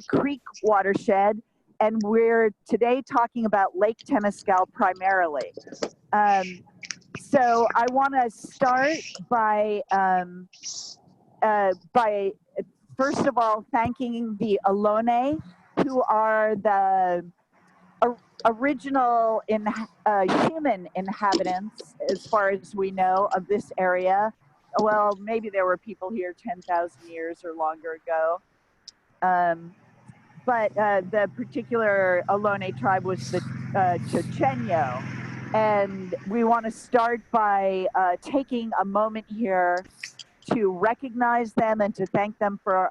Creek watershed, and we're today talking about Lake Temescal primarily. So I want to start by first of all thanking the Ohlone, who are the original human inhabitants, as far as we know, of this area. Well, maybe there were people here 10,000 years or longer ago. But the particular Ohlone tribe was the Chochenyo. And we want to start by taking a moment here to recognize them and to thank them for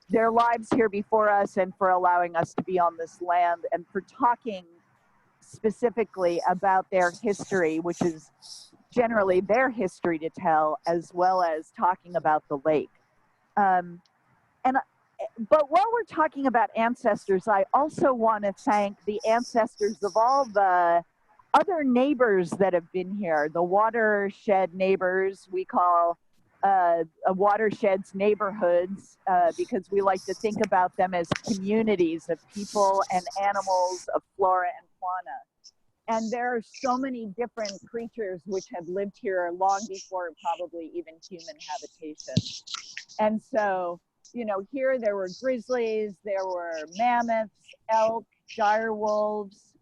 their lives here before us and for allowing us to be on this land and for talking specifically about their history, which is generally their history to tell, as well as talking about the lake. But while we're talking about ancestors, I also want to thank the ancestors of all the other neighbors that have been here, the watershed neighbors. We call watersheds neighborhoods because we like to think about them as communities of people and animals, of flora and fauna. And there are so many different creatures which have lived here long before probably even human habitation. And so, you know, here there were grizzlies, there were mammoths, elk, dire wolves,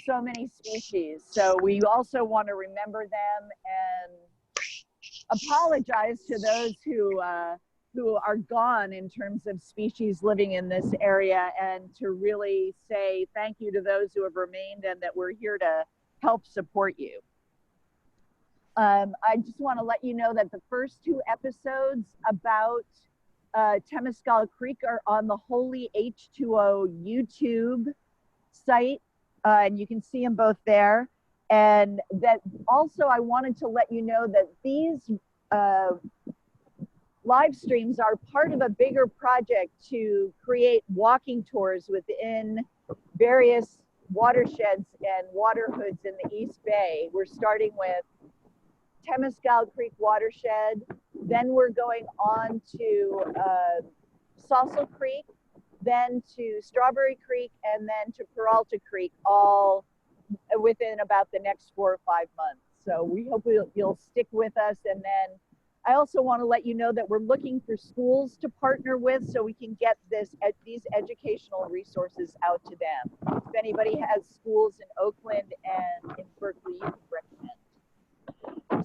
so many species. So we also want to remember them and apologize to those who are gone in terms of species living in this area, and to really say thank you to those who have remained and that we're here to help support you. I just want to let you know that the first two episodes about Temescal Creek are on the Holy H2O YouTube site, and you can see them both there. And that also I wanted to let you know that these live streams are part of a bigger project to create walking tours within various watersheds and waterhoods in the East Bay. We're starting with Temescal Creek watershed, then we're going on to Salsa Creek, then to Strawberry Creek, and then to Peralta Creek, all within about the next 4 or 5 months. So we hope you'll stick with us. And then I also want to let you know that we're looking for schools to partner with so we can get these educational resources out to them. If anybody has schools in Oakland and in Berkeley, you can recommend.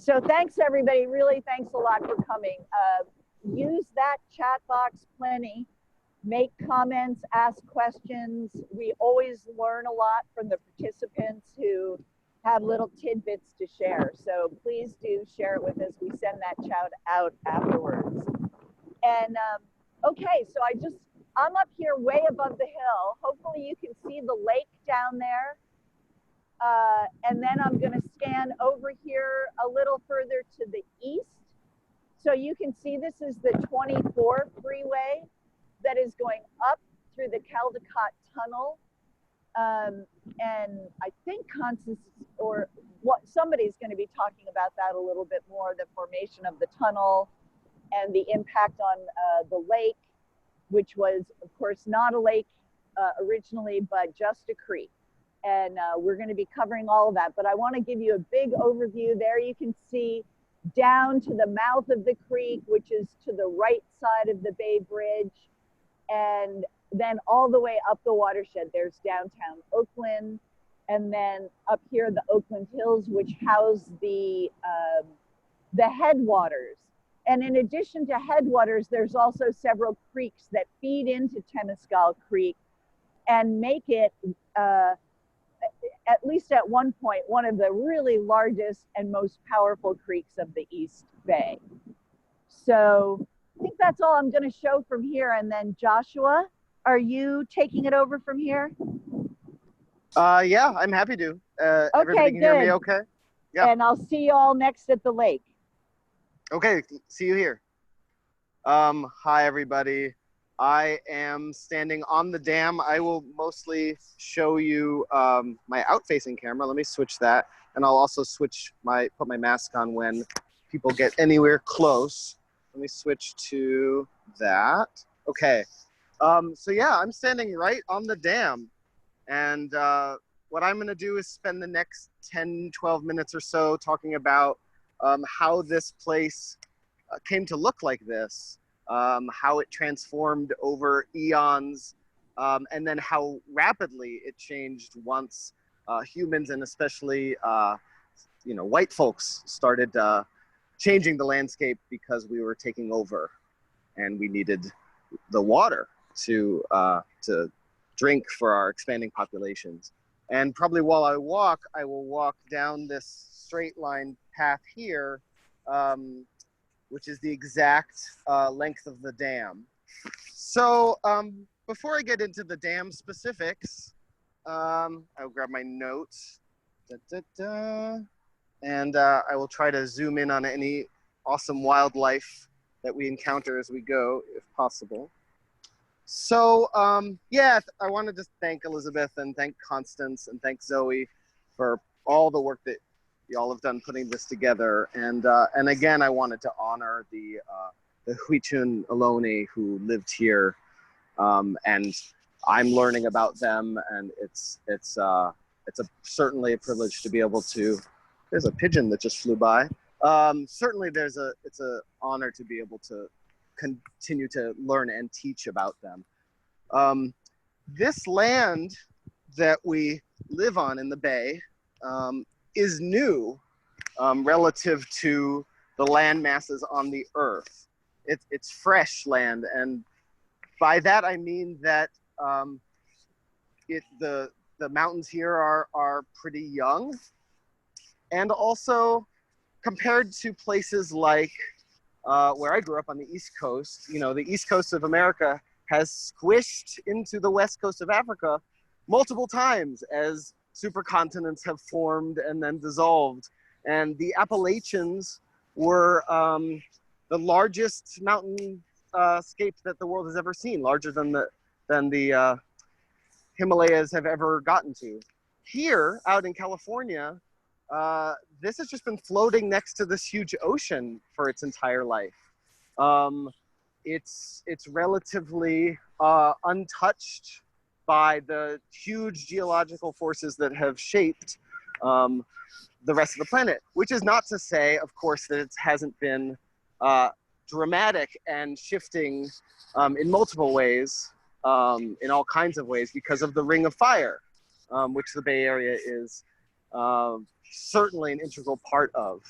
So thanks everybody, really thanks a lot for coming. Use that chat box plenty. Make comments, ask questions. We always learn a lot from the participants who have little tidbits to share. So please do share it with us. We send that shout out afterwards. And okay, so I'm up here way above the hill. Hopefully you can see the lake down there. And then I'm gonna scan over here a little further to the east. So you can see this is the 24 freeway that is going up through the Caldecott Tunnel. And I think Constance or somebody's going to be talking about that a little bit more, the formation of the tunnel and the impact on the lake, which was, of course, not a lake originally, but just a creek. And we're going to be covering all of that. But I want to give you a big overview. There you can see down to the mouth of the creek, which is to the right side of the Bay Bridge. And then all the way up the watershed, there's downtown Oakland, and then up here the Oakland Hills, which house the headwaters. And in addition to headwaters, there's also several creeks that feed into Temescal Creek and make it, at least at one point, one of the really largest and most powerful creeks of the East Bay. So I think that's all I'm going to show from here. And then Joshua, are you taking it over from here? Yeah, I'm happy to. Okay, everybody can good. Hear me okay? Yeah. And I'll see you all next at the lake. Okay, see you here. Hi, everybody. I am standing on the dam. I will mostly show you my out-facing camera. Let me switch that. And I'll also put my mask on when people get anywhere close. Let me switch to that. Okay. So yeah, I'm standing right on the dam, and what I'm going to do is spend the next 10, 12 minutes or so talking about how this place came to look like this, how it transformed over eons, and then how rapidly it changed once humans and especially white folks started changing the landscape because we were taking over and we needed the water to drink for our expanding populations. And probably while I will walk down this straight line path here, which is the exact length of the dam. So before I get into the dam specifics, I'll grab my notes. And I will try to zoom in on any awesome wildlife that we encounter as we go, if possible. So yeah, I wanted to thank Elizabeth and thank Constance and thank Zoe for all the work that y'all have done putting this together. And again, I wanted to honor the Huichun Ohlone who lived here, and I'm learning about them, and it's certainly a privilege to be able to. There's a pigeon that just flew by. Certainly, it's an honor to be able to continue to learn and teach about them. This land that we live on in the bay is new relative to the land masses on the earth. It's fresh land, and by that I mean that the mountains here are pretty young, and also compared to places like where I grew up on the East Coast, the East Coast of America has squished into the West Coast of Africa multiple times as supercontinents have formed and then dissolved. And the Appalachians were the largest mountain scape that the world has ever seen, larger than the Himalayas have ever gotten to. Here, out in California, this has just been floating next to this huge ocean for its entire life. It's relatively untouched by the huge geological forces that have shaped the rest of the planet, which is not to say, of course, that it hasn't been dramatic and shifting in multiple ways, in all kinds of ways, because of the Ring of Fire, which the Bay Area is certainly an integral part of.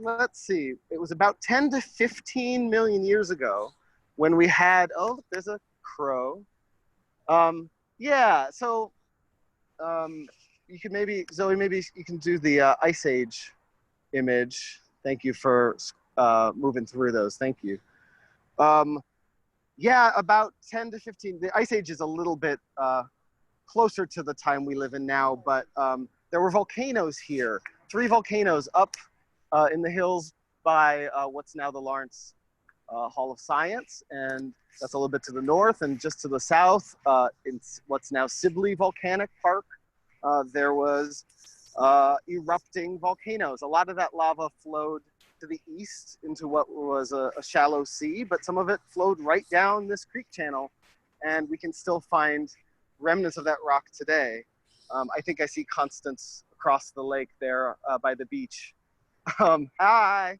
Let's see, it was about 10 to 15 million years ago when we had, oh, there's a crow. Yeah, so you can maybe, Zoe, maybe you can do the Ice Age image. Thank you for moving through those, thank you. Yeah, about 10 to 15, the Ice Age is a little bit closer to the time we live in now, but there were volcanoes here, 3 volcanoes up in the hills by what's now the Lawrence Hall of Science, and that's a little bit to the north, and just to the south, in what's now Sibley Volcanic Park, there was erupting volcanoes. A lot of that lava flowed to the east into what was a shallow sea, but some of it flowed right down this creek channel, and we can still find remnants of that rock today. I think I see Constance across the lake there by the beach. Hi.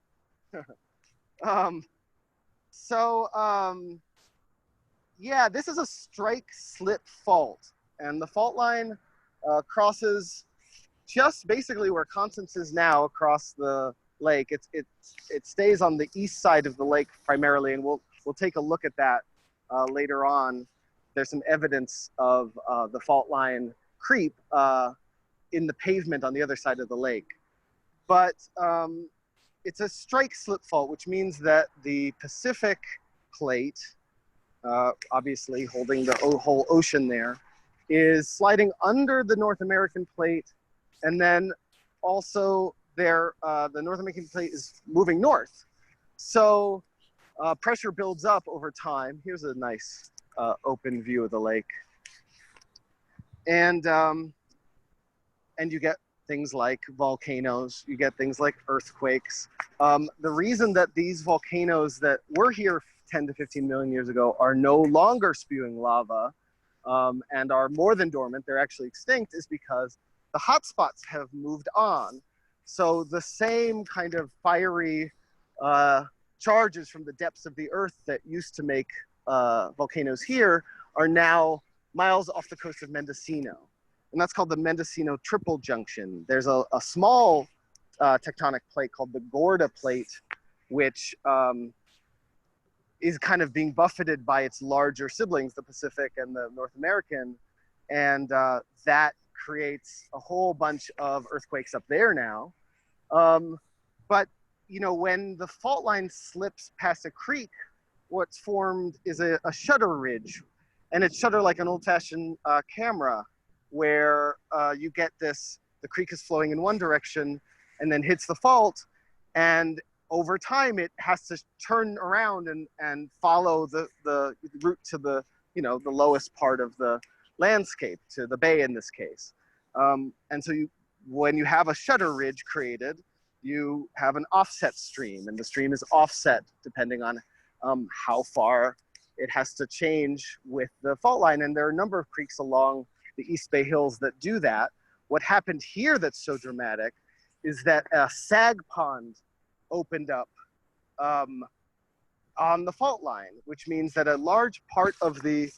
Yeah, this is a strike slip fault, and the fault line crosses just basically where Constance is now across the lake. It stays on the east side of the lake primarily, and we'll take a look at that later on. There's some evidence of the fault line creep in the pavement on the other side of the lake. But it's a strike slip fault, which means that the Pacific plate, obviously holding the whole ocean there, is sliding under the North American plate, and then also the North American plate is moving north. So pressure builds up over time. Here's a nice open view of the lake. And you get things like volcanoes, you get things like earthquakes. The reason that these volcanoes that were here 10 to 15 million years ago are no longer spewing lava and are more than dormant, they're actually extinct, is because the hotspots have moved on. So the same kind of fiery charges from the depths of the earth that used to make volcanoes here are now miles off the coast of Mendocino. And that's called the Mendocino Triple Junction. There's a small tectonic plate called the Gorda Plate, which is kind of being buffeted by its larger siblings, the Pacific and the North American. And that creates a whole bunch of earthquakes up there now. But, you know, when the fault line slips past a creek, what's formed is a shutter ridge. And it's shutter like an old-fashioned camera, where you get this, the creek is flowing in one direction and then hits the fault, and over time it has to turn around and follow the route to the, you know, the lowest part of the landscape, to the bay in this case. And so when you have a shutter ridge created, you have an offset stream, and the stream is offset depending on how far it has to change with the fault line. And there are a number of creeks along the East Bay Hills that do that. What happened here that's so dramatic is that a sag pond opened up on the fault line, which means that a large part of the,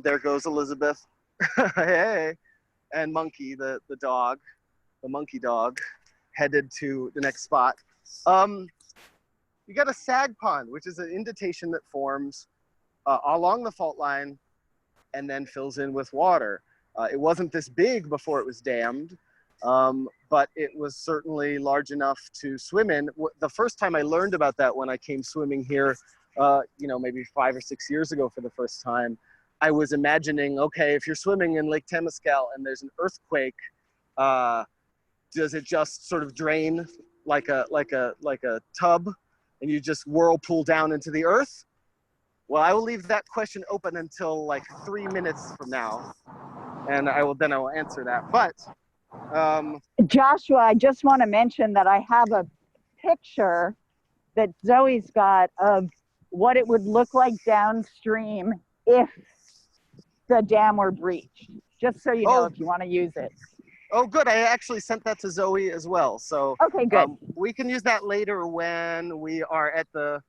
there goes Elizabeth, hey, and Monkey, the dog, the monkey dog, headed to the next spot. You got a sag pond, which is an indentation that forms along the fault line and then fills in with water. It wasn't this big before it was dammed, but it was certainly large enough to swim in. The first time I learned about that, when I came swimming here, you know, maybe 5 or 6 years ago for the first time, I was imagining, okay, if you're swimming in Lake Temescal and there's an earthquake, does it just sort of drain like a tub and you just whirlpool down into the earth? Well, I will leave that question open until like 3 minutes from now, and I will answer that. But Joshua, I just want to mention that I have a picture that Zoe's got of what it would look like downstream if the dam were breached, just so you know, if you want to use it. Oh, good. I actually sent that to Zoe as well. So okay, good. We can use that later when we are at the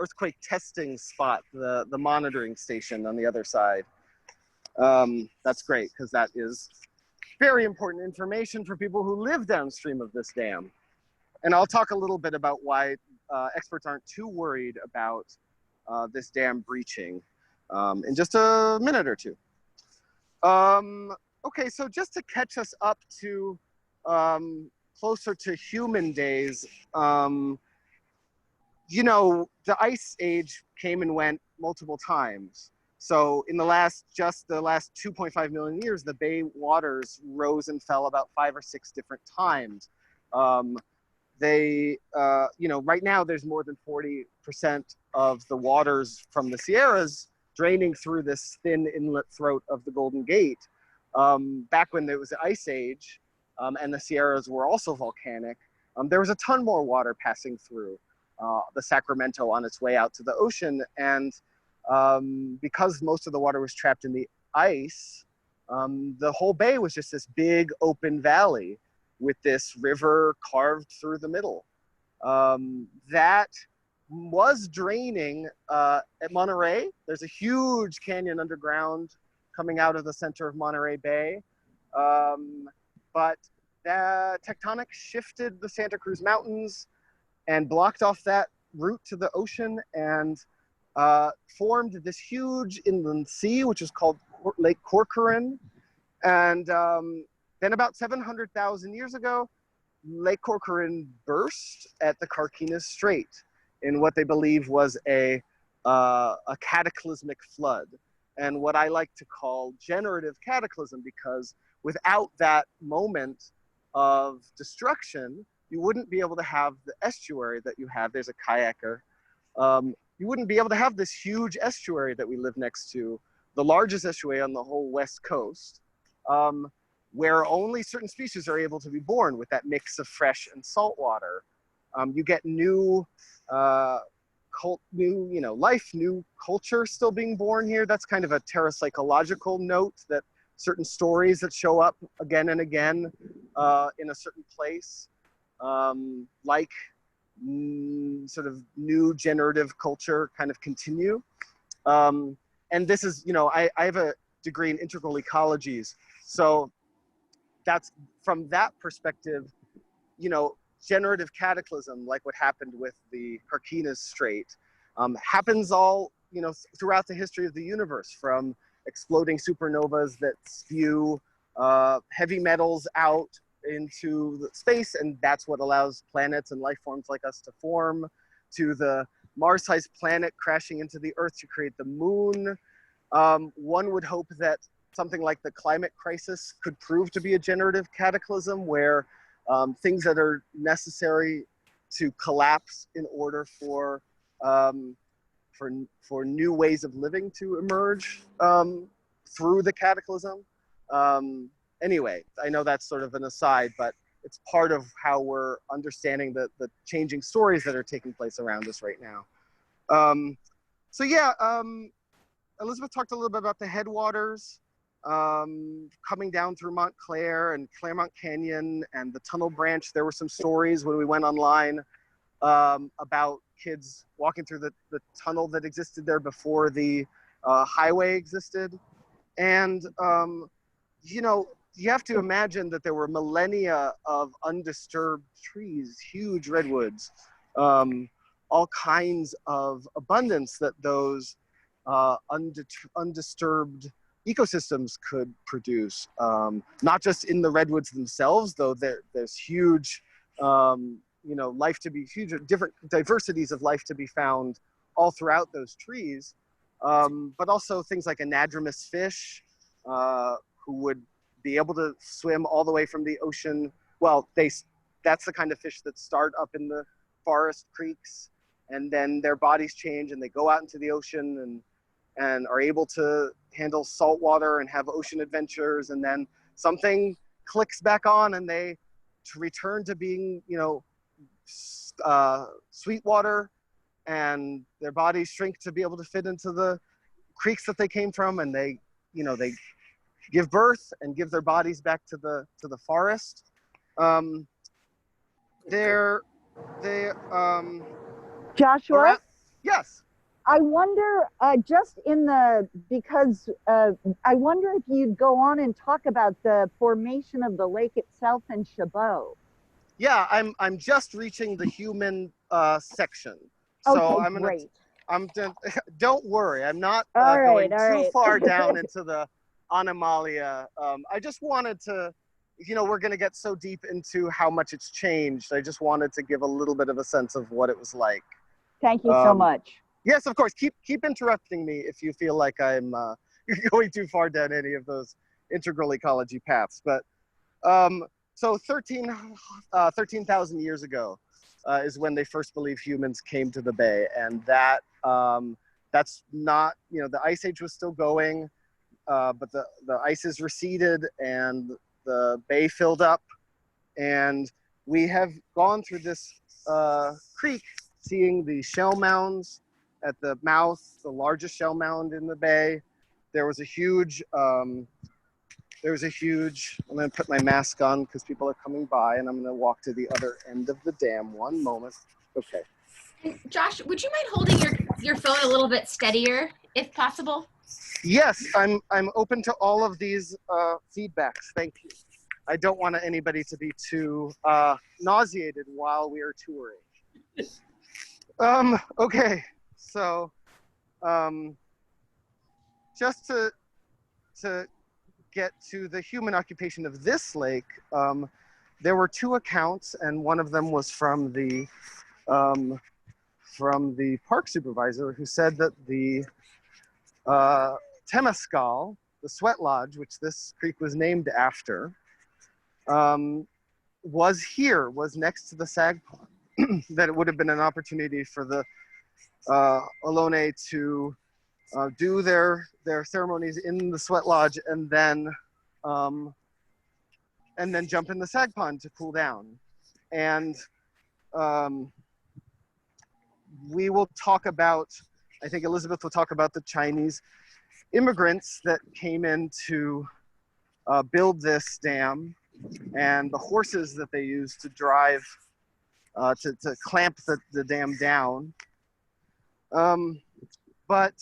earthquake testing spot, the monitoring station on the other side. That's great, because that is very important information for people who live downstream of this dam. And I'll talk a little bit about why experts aren't too worried about this dam breaching in just a minute or two. Okay, so just to catch us up to closer to human days, you know, the ice age came and went multiple times. So in the last 2.5 million years, the bay waters rose and fell about 5 or 6 different times. You know, right now there's more than 40% of the waters from the Sierras draining through this thin inlet throat of the Golden Gate. Back when there was the ice age and the Sierras were also volcanic, there was a ton more water passing through the Sacramento on its way out to the ocean. And because most of the water was trapped in the ice, the whole bay was just this big open valley with this river carved through the middle. That was draining at Monterey. There's a huge canyon underground coming out of the center of Monterey Bay. But the tectonic shifted the Santa Cruz Mountains and blocked off that route to the ocean and formed this huge inland sea, which is called Lake Corcoran. And then about 700,000 years ago, Lake Corcoran burst at the Carquinez Strait in what they believe was a cataclysmic flood, and what I like to call generative cataclysm, because without that moment of destruction, you wouldn't be able to have the estuary that you have. There's a kayaker. You wouldn't be able to have this huge estuary that we live next to, the largest estuary on the whole West Coast. where only certain species are able to be born with that mix of fresh and salt water. You get new, life, new culture still being born here. That's kind of a parapsychological note, that certain stories that show up again and again in a certain place, like sort of new generative culture kind of continue. And this is, I have a degree in integral ecologies. So that's, from that perspective, generative cataclysm, like what happened with the Carquinez Strait, happens all, throughout the history of the universe, from exploding supernovas that spew heavy metals out into the space, and that's what allows planets and life forms like us to form, to the Mars-sized planet crashing into the Earth to create the moon. One would hope that something like the climate crisis could prove to be a generative cataclysm, where things that are necessary to collapse in order for new ways of living to emerge through the cataclysm. Anyway, I know that's sort of an aside, but it's part of how we're understanding the changing stories that are taking place around us right now. Elizabeth talked a little bit about the headwaters coming down through Montclair and Claremont Canyon and the tunnel branch. There were some stories when we went online about kids walking through the tunnel that existed there before the highway existed. And, you have to imagine that there were millennia of undisturbed trees, huge redwoods, all kinds of abundance that those undisturbed ecosystems could produce. Not just in the redwoods themselves, though there's huge, life to be, huge, different diversities of life to be found all throughout those trees, but also things like anadromous fish, who would be able to swim all the way from the ocean. Well, that's the kind of fish that start up in the forest creeks, and then their bodies change and they go out into the ocean and are able to handle salt water and have ocean adventures, and then something clicks back on and they return to being, sweet water, and their bodies shrink to be able to fit into the creeks that they came from, and they give birth and give their bodies back to the forest. Joshua? Yes. I wonder, because I wonder if you'd go on and talk about the formation of the lake itself in Chabot. Yeah, I'm just reaching the human section. So Okay, don't worry, I'm not going going too right. far down into the Anomalia. I just wanted to, we're going to get so deep into how much it's changed. I just wanted to give a little bit of a sense of what it was like. Thank you so much. Yes, of course. Keep interrupting me if you feel like I'm going too far down any of those integral ecology paths. But so 13,000 years ago is when they first believe humans came to the bay, and that's not, the ice age was still going, but the ice has receded and the bay filled up, and we have gone through this creek, seeing the shell mounds at the mouth, the largest shell mound in the bay. There was a huge, I'm going to put my mask on because people are coming by, and I'm going to walk to the other end of the dam. One moment. Okay. Josh, would you mind holding your phone a little bit steadier, if possible? Yes, I'm open to all of these feedbacks. Thank you. I don't want anybody to be too nauseated while we are touring. Okay, so just to get to the human occupation of this lake, there were two accounts, and one of them was from the park supervisor, who said that the Temescal, the sweat lodge, which this creek was named after, was next to the sag pond. That it would have been an opportunity for the Ohlone to do their ceremonies in the sweat lodge, and then and then jump in the sag pond to cool down. And we will talk about, I think Elizabeth will talk about the Chinese immigrants that came in to build this dam, and the horses that they used to drive, to clamp the dam down. But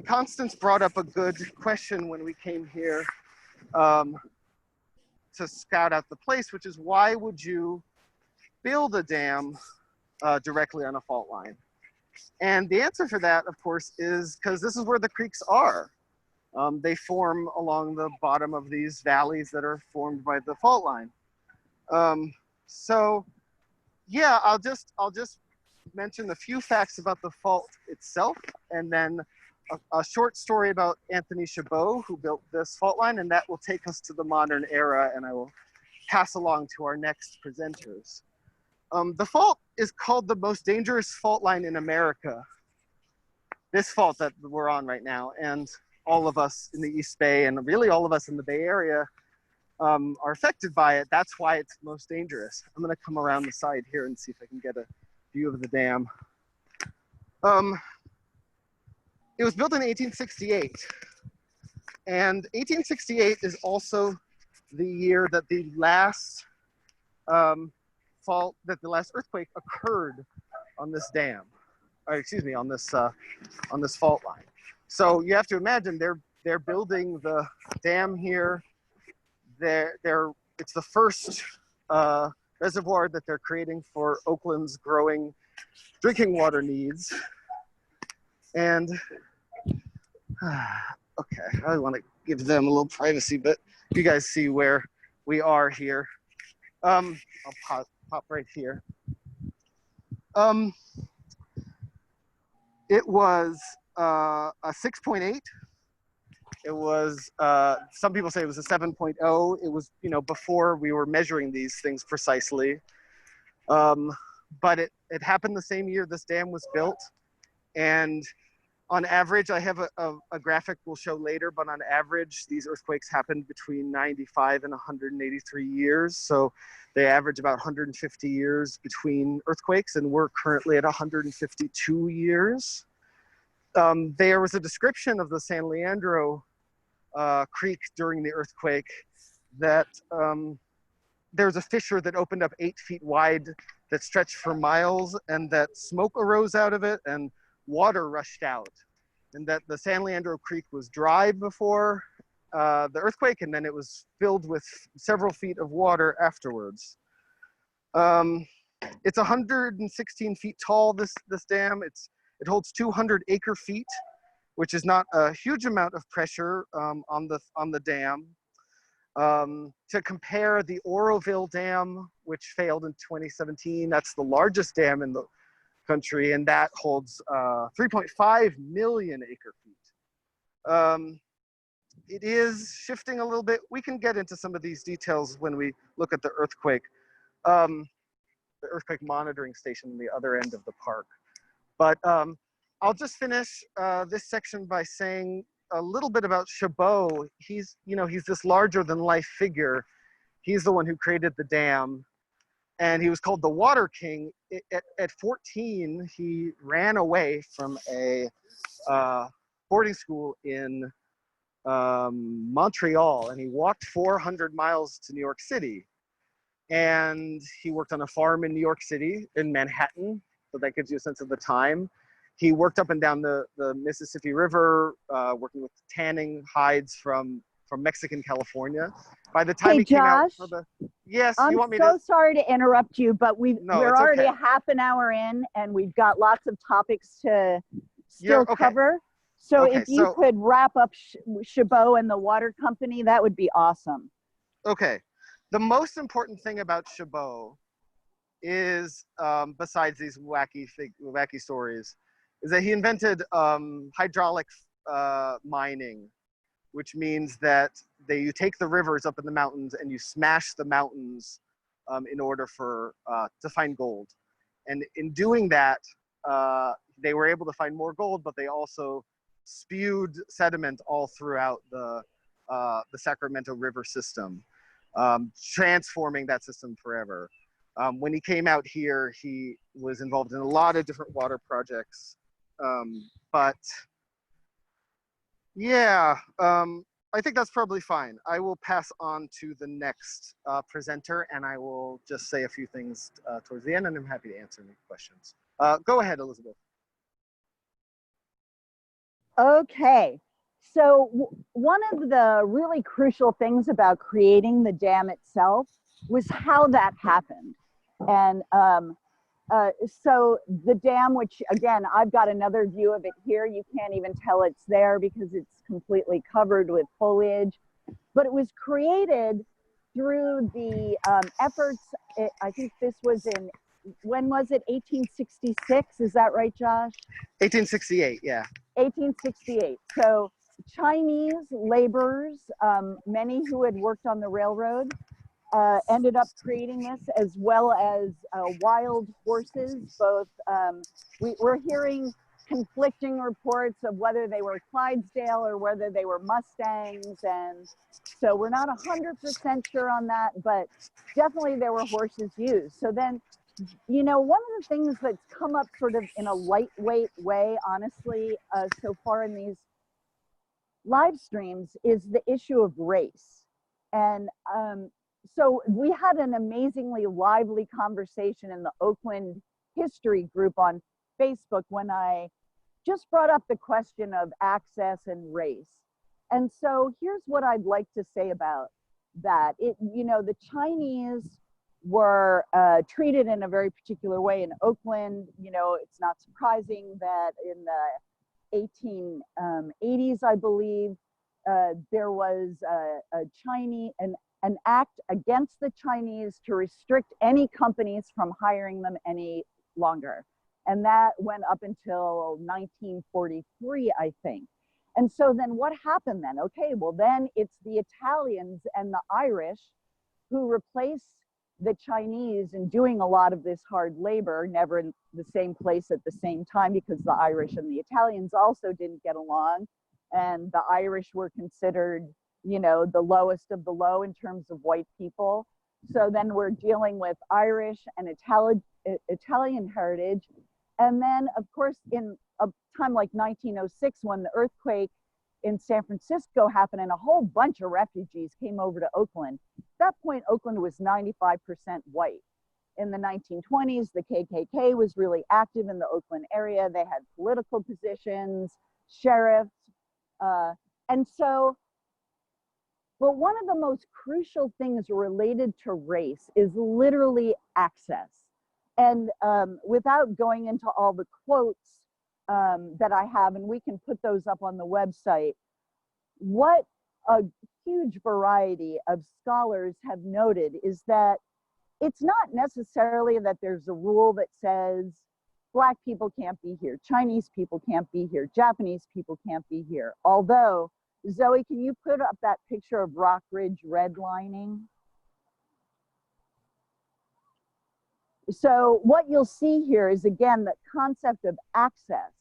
Constance brought up a good question when we came here to scout out the place, which is, why would you build a dam directly on a fault line? And the answer for that, of course, is because this is where the creeks are. They form along the bottom of these valleys that are formed by the fault line. So yeah, I'll just mention a few facts about the fault itself, and then a short story about Anthony Chabot, who built this fault line, and that will take us to the modern era, and I will pass along to our next presenters. The fault is called the most dangerous fault line in America. This fault that we're on right now, and all of us in the East Bay, and really all of us in the Bay Area, are affected by it. That's why it's most dangerous. I'm gonna come around the side here and see if I can get a view of the dam. It was built in 1868, and 1868 is also the year that the last earthquake occurred on this dam, or excuse me, on this fault line. So you have to imagine they're building the dam here. It's the first reservoir that they're creating for Oakland's growing drinking water needs. And okay, I want to give them a little privacy, but you guys see where we are here. I'll pop right here. It was a 6.8. It was, some people say it was a 7.0. It was, before we were measuring these things precisely. But it happened the same year this dam was built. And on average, I have a graphic we'll show later, but on average, these earthquakes happened between 95 and 183 years. So they average about 150 years between earthquakes, and we're currently at 152 years. There was a description of the San Leandro Creek during the earthquake that there's a fissure that opened up 8 feet wide that stretched for miles, and that smoke arose out of it and water rushed out, and that the San Leandro Creek was dry before the earthquake, and then it was filled with several feet of water afterwards. It's 116 feet tall, this dam. It holds 200 acre feet, which is not a huge amount of pressure on the dam. To compare, the Oroville Dam, which failed in 2017, that's the largest dam in the country, and that holds 3.5 million acre feet. It is shifting a little bit. We can get into some of these details when we look at the earthquake monitoring station on the other end of the park. But I'll just finish this section by saying a little bit about Chabot. He's this larger than life figure. He's the one who created the dam, and he was called the Water King. At 14, he ran away from a boarding school in Montreal, and he walked 400 miles to New York City. And he worked on a farm in New York City, in Manhattan, so that gives you a sense of the time. He worked up and down the Mississippi River, working with tanning hides from Mexican California. By the time he came out for the, yes, you want me to? I'm so sorry to interrupt you, but we're already okay. a half an hour in, and we've got lots of topics to still cover. So if you could wrap up Chabot and the water company, that would be awesome. Okay. The most important thing about Chabot is, besides these wacky stories, is that he invented hydraulic mining, which means that you take the rivers up in the mountains and you smash the mountains in order to find gold. And in doing that, they were able to find more gold, but they also spewed sediment all throughout the Sacramento River system. transforming that system forever. When he came out here, he was involved in a lot of different water projects. But yeah, I think that's probably fine. I will pass on to the next presenter, and I will just say a few things towards the end, and I'm happy to answer any questions. Go ahead, Elizabeth. Okay, so one of the really crucial things about creating the dam itself was how that happened. And so the dam, which again, I've got another view of it here. You can't even tell it's there because it's completely covered with foliage. But it was created through the efforts, I think this was in, when was it, 1866? Is that right, Josh? 1868, yeah. 1868. So Chinese laborers, many who had worked on the railroad, ended up creating this, as well as wild horses. Both we're hearing conflicting reports of whether they were Clydesdale or whether they were Mustangs, and so we're not 100% sure on that, but definitely there were horses used. So then, you know, one of the things that's come up sort of in a lightweight way, honestly, so far in these live streams is the issue of race. And so we had an amazingly lively conversation in the Oakland history group on Facebook when I just brought up the question of access and race. And so here's what I'd like to say about that. You know, the Chinese were treated in a very particular way in Oakland. You know, it's not surprising that in the 1880s, I believe, there was an act against the Chinese to restrict any companies from hiring them any longer. And that went up until 1943, I think. And so then what happened then? Okay, well then it's the Italians and the Irish who replace the Chinese in doing a lot of this hard labor, never in the same place at the same time, because the Irish and the Italians also didn't get along. And the Irish were considered, you know, the lowest of the low in terms of white people. So then we're dealing with Irish and Italian heritage. And then, of course, in a time like 1906, when the earthquake in San Francisco happened and a whole bunch of refugees came over to Oakland, at that point, Oakland was 95% white. In the 1920s, the KKK was really active in the Oakland area. They had political positions, sheriffs. And so, but one of the most crucial things related to race is literally access. And without going into all the quotes that I have, and we can put those up on the website, what a huge variety of scholars have noted is that it's not necessarily that there's a rule that says Black people can't be here, Chinese people can't be here, Japanese people can't be here. Although, Zoe, can you put up that picture of Rock Ridge redlining? So what you'll see here is, again, the concept of access.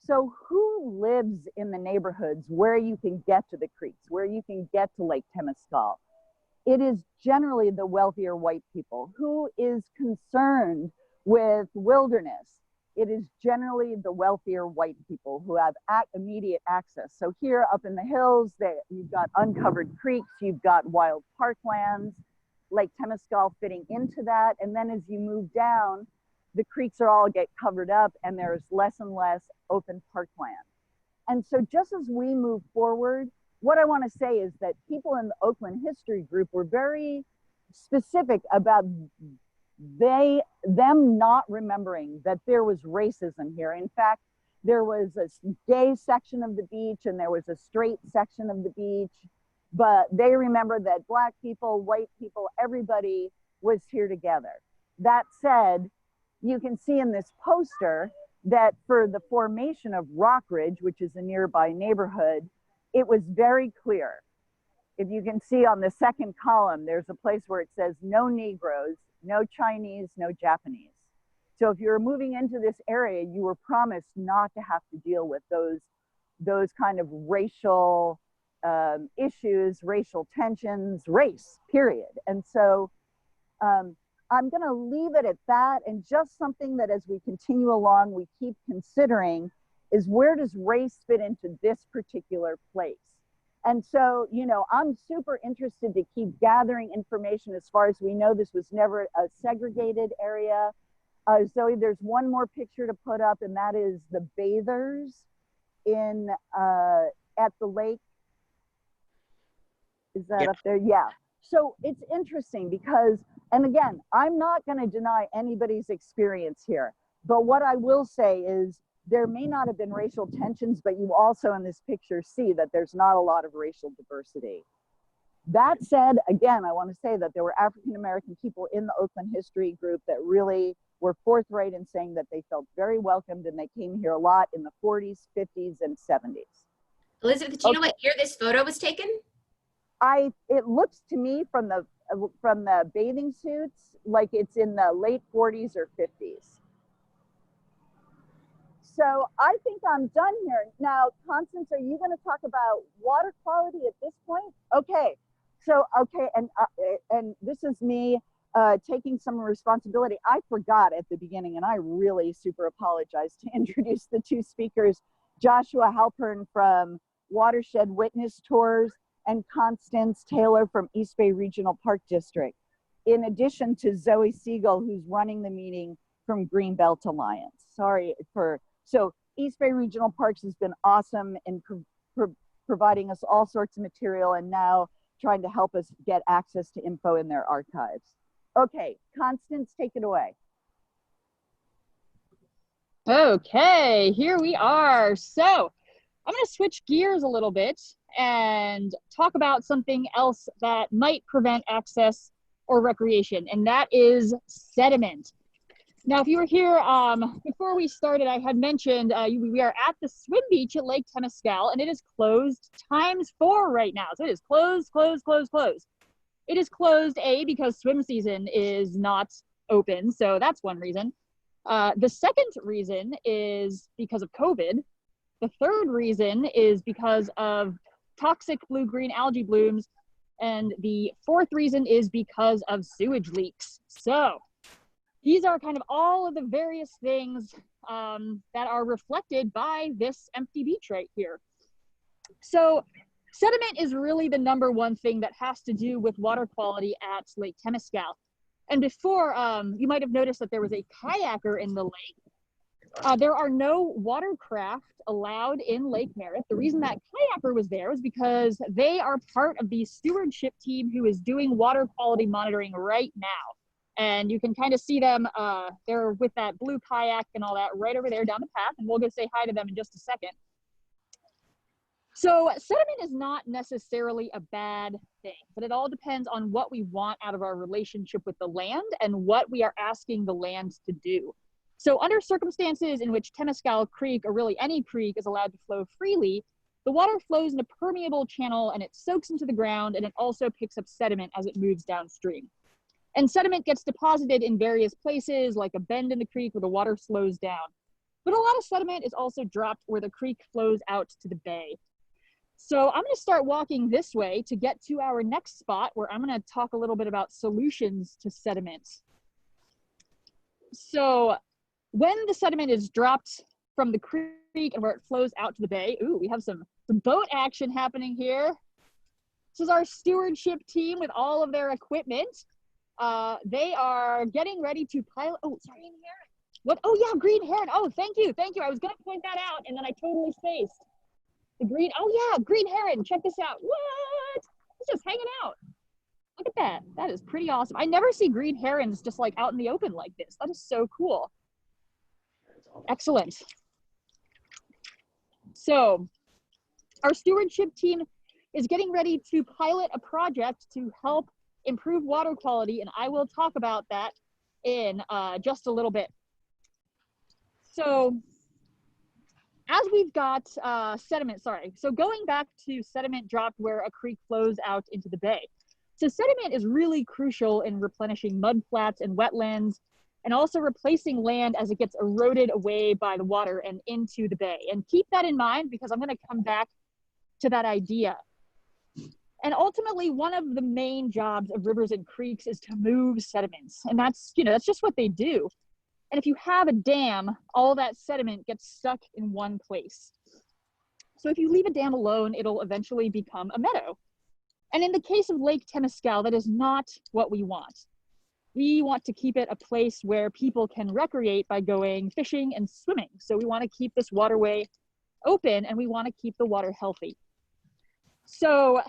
So who lives in the neighborhoods where you can get to the creeks, where you can get to Lake Temescal? It is generally the wealthier white people. Who is concerned with wilderness? It is generally the wealthier white people who have immediate access. So here up in the hills, you've got uncovered creeks, you've got wild parklands, Lake Temescal fitting into that. And then as you move down, the creeks all get covered up and there's less and less open parkland. And so just as we move forward, what I want to say is that people in the Oakland history group were very specific about them not remembering that there was racism here. In fact, there was a gay section of the beach and there was a straight section of the beach, but they remember that Black people, white people, everybody was here together. That said, you can see in this poster that for the formation of Rock Ridge, which is a nearby neighborhood, it was very clear. If you can see on the second column, there's a place where it says no Negroes, no Chinese, no Japanese. So if you're moving into this area, you were promised not to have to deal with those kind of racial issues, racial tensions, race, period. And so I'm going to leave it at that. And just something that as we continue along, we keep considering is, where does race fit into this particular place? And so, you know, I'm super interested to keep gathering information. As far as we know, this was never a segregated area. Zoe, there's one more picture to put up, and that is the bathers in at the lake. Is that up there? Yeah. So it's interesting because, and again, I'm not going to deny anybody's experience here, but what I will say is there may not have been racial tensions, but you also in this picture see that there's not a lot of racial diversity. That said, again, I want to say that there were African-American people in the Oakland History Group that really were forthright in saying that they felt very welcomed, and they came here a lot in the 40s, 50s, and 70s. Elizabeth, do you know what year this photo was taken? It looks to me from the bathing suits like it's in the late 40s or 50s. So I think I'm done here. Now, Constance, are you going to talk about water quality at this point? Okay. So, okay, and this is me taking some responsibility. I forgot at the beginning, and I really super apologize, to introduce the two speakers, Joshua Halpern from Watershed Witness Tours and Constance Taylor from East Bay Regional Park District, in addition to Zoe Siegel, who's running the meeting from Greenbelt Alliance. So East Bay Regional Parks has been awesome in providing us all sorts of material, and now trying to help us get access to info in their archives. Okay, Constance, take it away. Okay, here we are. So I'm going to switch gears a little bit and talk about something else that might prevent access or recreation, and that is sediment. Now, if you were here before we started, I had mentioned we are at the swim beach at Lake Temescal, and it is closed ×4 right now. So it is closed, closed, closed, closed. It is closed, A, because swim season is not open, so that's one reason. The second reason is because of COVID. The third reason is because of toxic blue-green algae blooms. And the fourth reason is because of sewage leaks. So these are kind of all of the various things that are reflected by this empty beach right here. So sediment is really the #1 thing that has to do with water quality at Lake Temescal. And before, you might have noticed that there was a kayaker in the lake. There are no watercraft allowed in Lake Merritt. The reason that kayaker was there was because they are part of the stewardship team who is doing water quality monitoring right now. And you can kind of see them, they're with that blue kayak and all that right over there down the path, and we'll go say hi to them in just a second. So sediment is not necessarily a bad thing, but it all depends on what we want out of our relationship with the land and what we are asking the land to do. So under circumstances in which Temescal Creek, or really any creek, is allowed to flow freely, the water flows in a permeable channel and it soaks into the ground, and it also picks up sediment as it moves downstream. And sediment gets deposited in various places, like a bend in the creek where the water slows down. But a lot of sediment is also dropped where the creek flows out to the bay. So I'm going to start walking this way to get to our next spot, where I'm going to talk a little bit about solutions to sediment. So when the sediment is dropped from the creek and where it flows out to the bay, ooh, we have some boat action happening here. This is our stewardship team with all of their equipment. They are getting ready to pilot. Oh, sorry. Green heron. What? Oh yeah, green heron. Oh, thank you, thank you. I was gonna point that out, and then I totally spaced. The green. Oh yeah, green heron. Check this out. What? It's just hanging out. Look at that. That is pretty awesome. I never see green herons just like out in the open like this. That is so cool. Excellent. So our stewardship team is getting ready to pilot a project to help improve water quality, and I will talk about that in just a little bit. So as we've got sediment, so going back to sediment dropped where a creek flows out into the bay. So sediment is really crucial in replenishing mud flats and wetlands, and also replacing land as it gets eroded away by the water and into the bay. And keep that in mind, because I'm going to come back to that idea. And ultimately, one of the main jobs of rivers and creeks is to move sediments. And that's, you know, that's just what they do. And if you have a dam, all that sediment gets stuck in one place. So if you leave a dam alone, it'll eventually become a meadow. And in the case of Lake Temescal, that is not what we want. We want to keep it a place where people can recreate by going fishing and swimming. So we want to keep this waterway open, and we want to keep the water healthy. So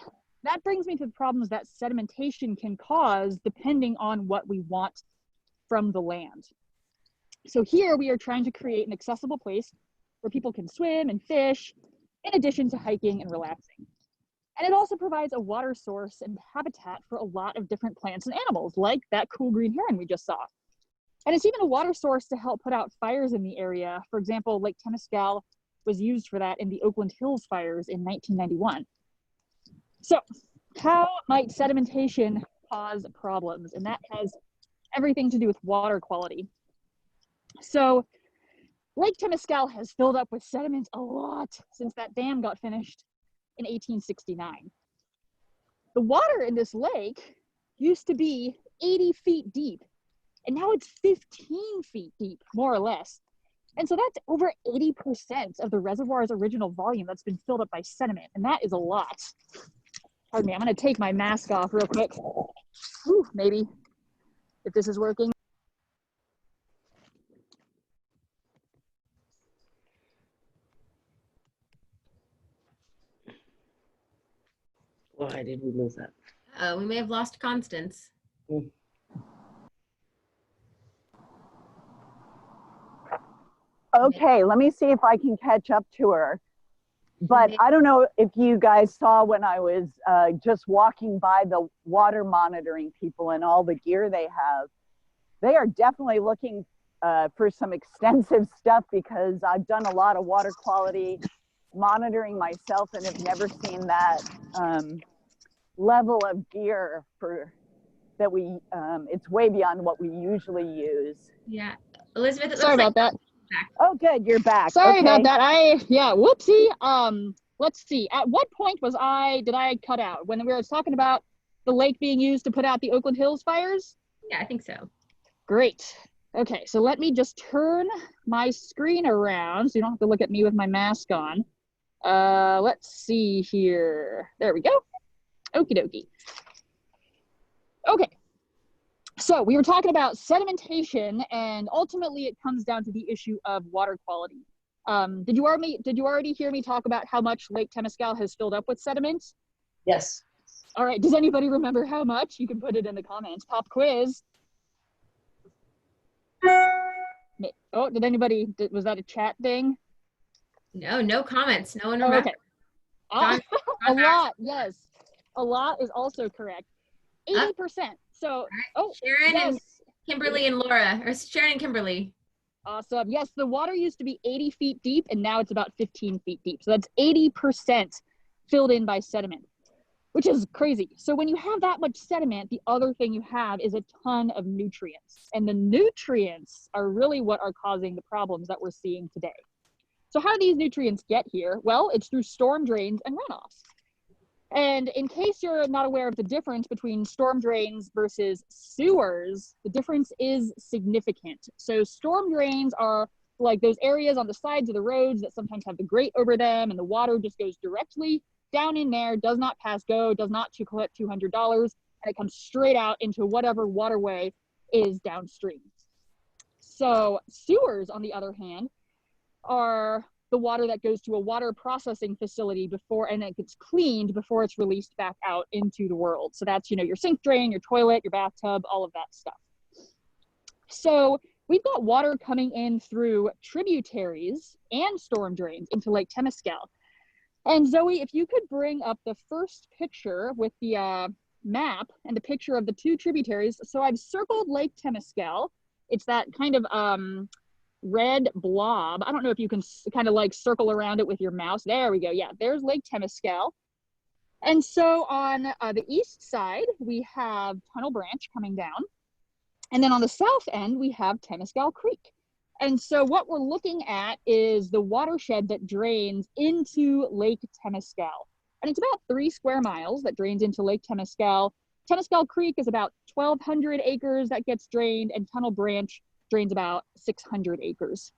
that brings me to the problems that sedimentation can cause depending on what we want from the land. So here we are trying to create an accessible place where people can swim and fish, in addition to hiking and relaxing. And it also provides a water source and habitat for a lot of different plants and animals, like that cool green heron we just saw. And it's even a water source to help put out fires in the area. For example, Lake Temescal was used for that in the Oakland Hills fires in 1991. So how might sedimentation cause problems? And that has everything to do with water quality. So Lake Temescal has filled up with sediment a lot since that dam got finished in 1869. The water in this lake used to be 80 feet deep, and now it's 15 feet deep, more or less. And so that's over 80% of the reservoir's original volume that's been filled up by sediment, and that is a lot. Pardon me, I'm gonna take my mask off real quick. Whew, maybe, if this is working. Why did we lose that? We may have lost Constance. Okay, let me see if I can catch up to her. But I don't know if you guys saw when I was just walking by the water monitoring people and all the gear they have. They are definitely looking for some extensive stuff, because I've done a lot of water quality monitoring myself and have never seen that level of gear for that we it's way beyond what we usually use. Yeah, Elizabeth, it Sorry looks about that. Oh, good, you're back. Sorry okay. about that. Yeah, whoopsie. Let's see. At what point did I cut out? When we were talking about the lake being used to put out the Oakland Hills fires? Yeah, I think so. Great. Okay, so let me just turn my screen around so you don't have to look at me with my mask on. Let's see here. There we go. Okie dokie. Okay. So we were talking about sedimentation, and ultimately it comes down to the issue of water quality. Did you already hear me talk about how much Lake Temescal has filled up with sediment? Yes. All right, does anybody remember how much? You can put it in the comments. Pop quiz. Oh, was that a chat thing? No, no comments. No one Oh, remembers. okay. A John lot, yes. A lot is also correct. 80%. So, oh, Sharon yes. and Kimberly and Laura, or Sharon and Kimberly. Awesome. Yes, the water used to be 80 feet deep, and now it's about 15 feet deep. So that's 80% filled in by sediment, which is crazy. So when you have that much sediment, the other thing you have is a ton of nutrients. And the nutrients are really what are causing the problems that we're seeing today. So how do these nutrients get here? Well, it's through storm drains and runoffs. And in case you're not aware of the difference between storm drains versus sewers, the difference is significant. So storm drains are like those areas on the sides of the roads that sometimes have the grate over them, and the water just goes directly down in there, does not pass go, does not collect $200, and it comes straight out into whatever waterway is downstream. So sewers, on the other hand, are the water that goes to a water processing facility and it gets cleaned before it's released back out into the world. So that's, your sink drain, your toilet, your bathtub, all of that stuff. So we've got water coming in through tributaries and storm drains into Lake Temescal. And Zoe, if you could bring up the first picture with the map and the picture of the two tributaries. So I've circled Lake Temescal. It's that kind of red blob. I don't know if you can kind of like circle around it with your mouse. There we go. Yeah, there's Lake Temescal. And so on the east side, we have Tunnel Branch coming down. And then on the south end, we have Temescal Creek. And so what we're looking at is the watershed that drains into Lake Temescal. And it's about 3 square miles that drains into Lake Temescal. Temescal Creek is about 1,200 acres that gets drained, and Tunnel Branch drains about 600 acres.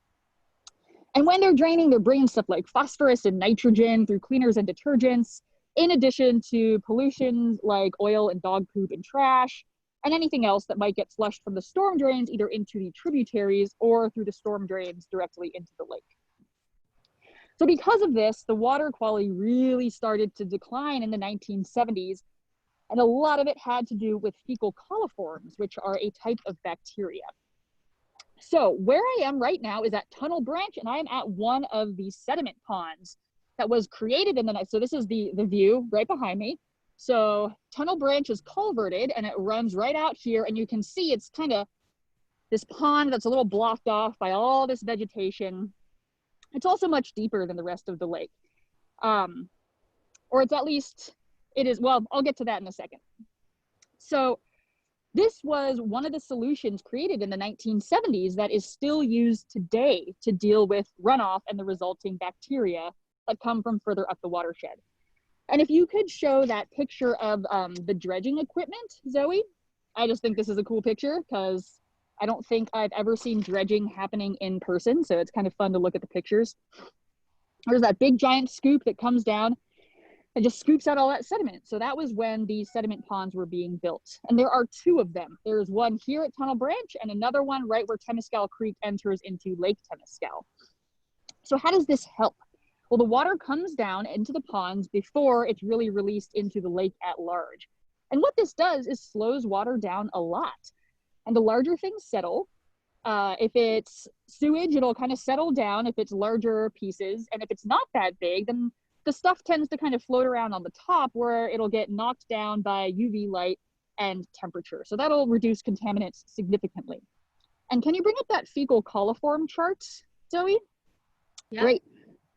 And when they're draining, they're bringing stuff like phosphorus and nitrogen through cleaners and detergents, in addition to pollutions like oil and dog poop and trash, and anything else that might get flushed from the storm drains either into the tributaries or through the storm drains directly into the lake. So because of this, the water quality really started to decline in the 1970s, and a lot of it had to do with fecal coliforms, which are a type of bacteria. So where I am right now is at Tunnel Branch, and I am at one of the sediment ponds that was created in the night. So this is the view right behind me. So Tunnel Branch is culverted and it runs right out here, and you can see it's kind of this pond that's a little blocked off by all this vegetation. It's also much deeper than the rest of the lake. Or it's at least, it is, well, I'll get to that in a second. So this was one of the solutions created in the 1970s that is still used today to deal with runoff and the resulting bacteria that come from further up the watershed. And if you could show that picture of the dredging equipment, Zoe, I just think this is a cool picture because I don't think I've ever seen dredging happening in person. So it's kind of fun to look at the pictures. There's that big giant scoop that comes down and just scoops out all that sediment. So that was when these sediment ponds were being built. And there are 2 of them. There's one here at Tunnel Branch and another one right where Temescal Creek enters into Lake Temescal. So how does this help? Well, the water comes down into the ponds before it's really released into the lake at large. And what this does is slows water down a lot. And the larger things settle. If it's sewage, it'll kind of settle down if it's larger pieces. And if it's not that big, then the stuff tends to kind of float around on the top where it'll get knocked down by UV light and temperature. So that'll reduce contaminants significantly. And can you bring up that fecal coliform chart, Zoe? Yeah. Great.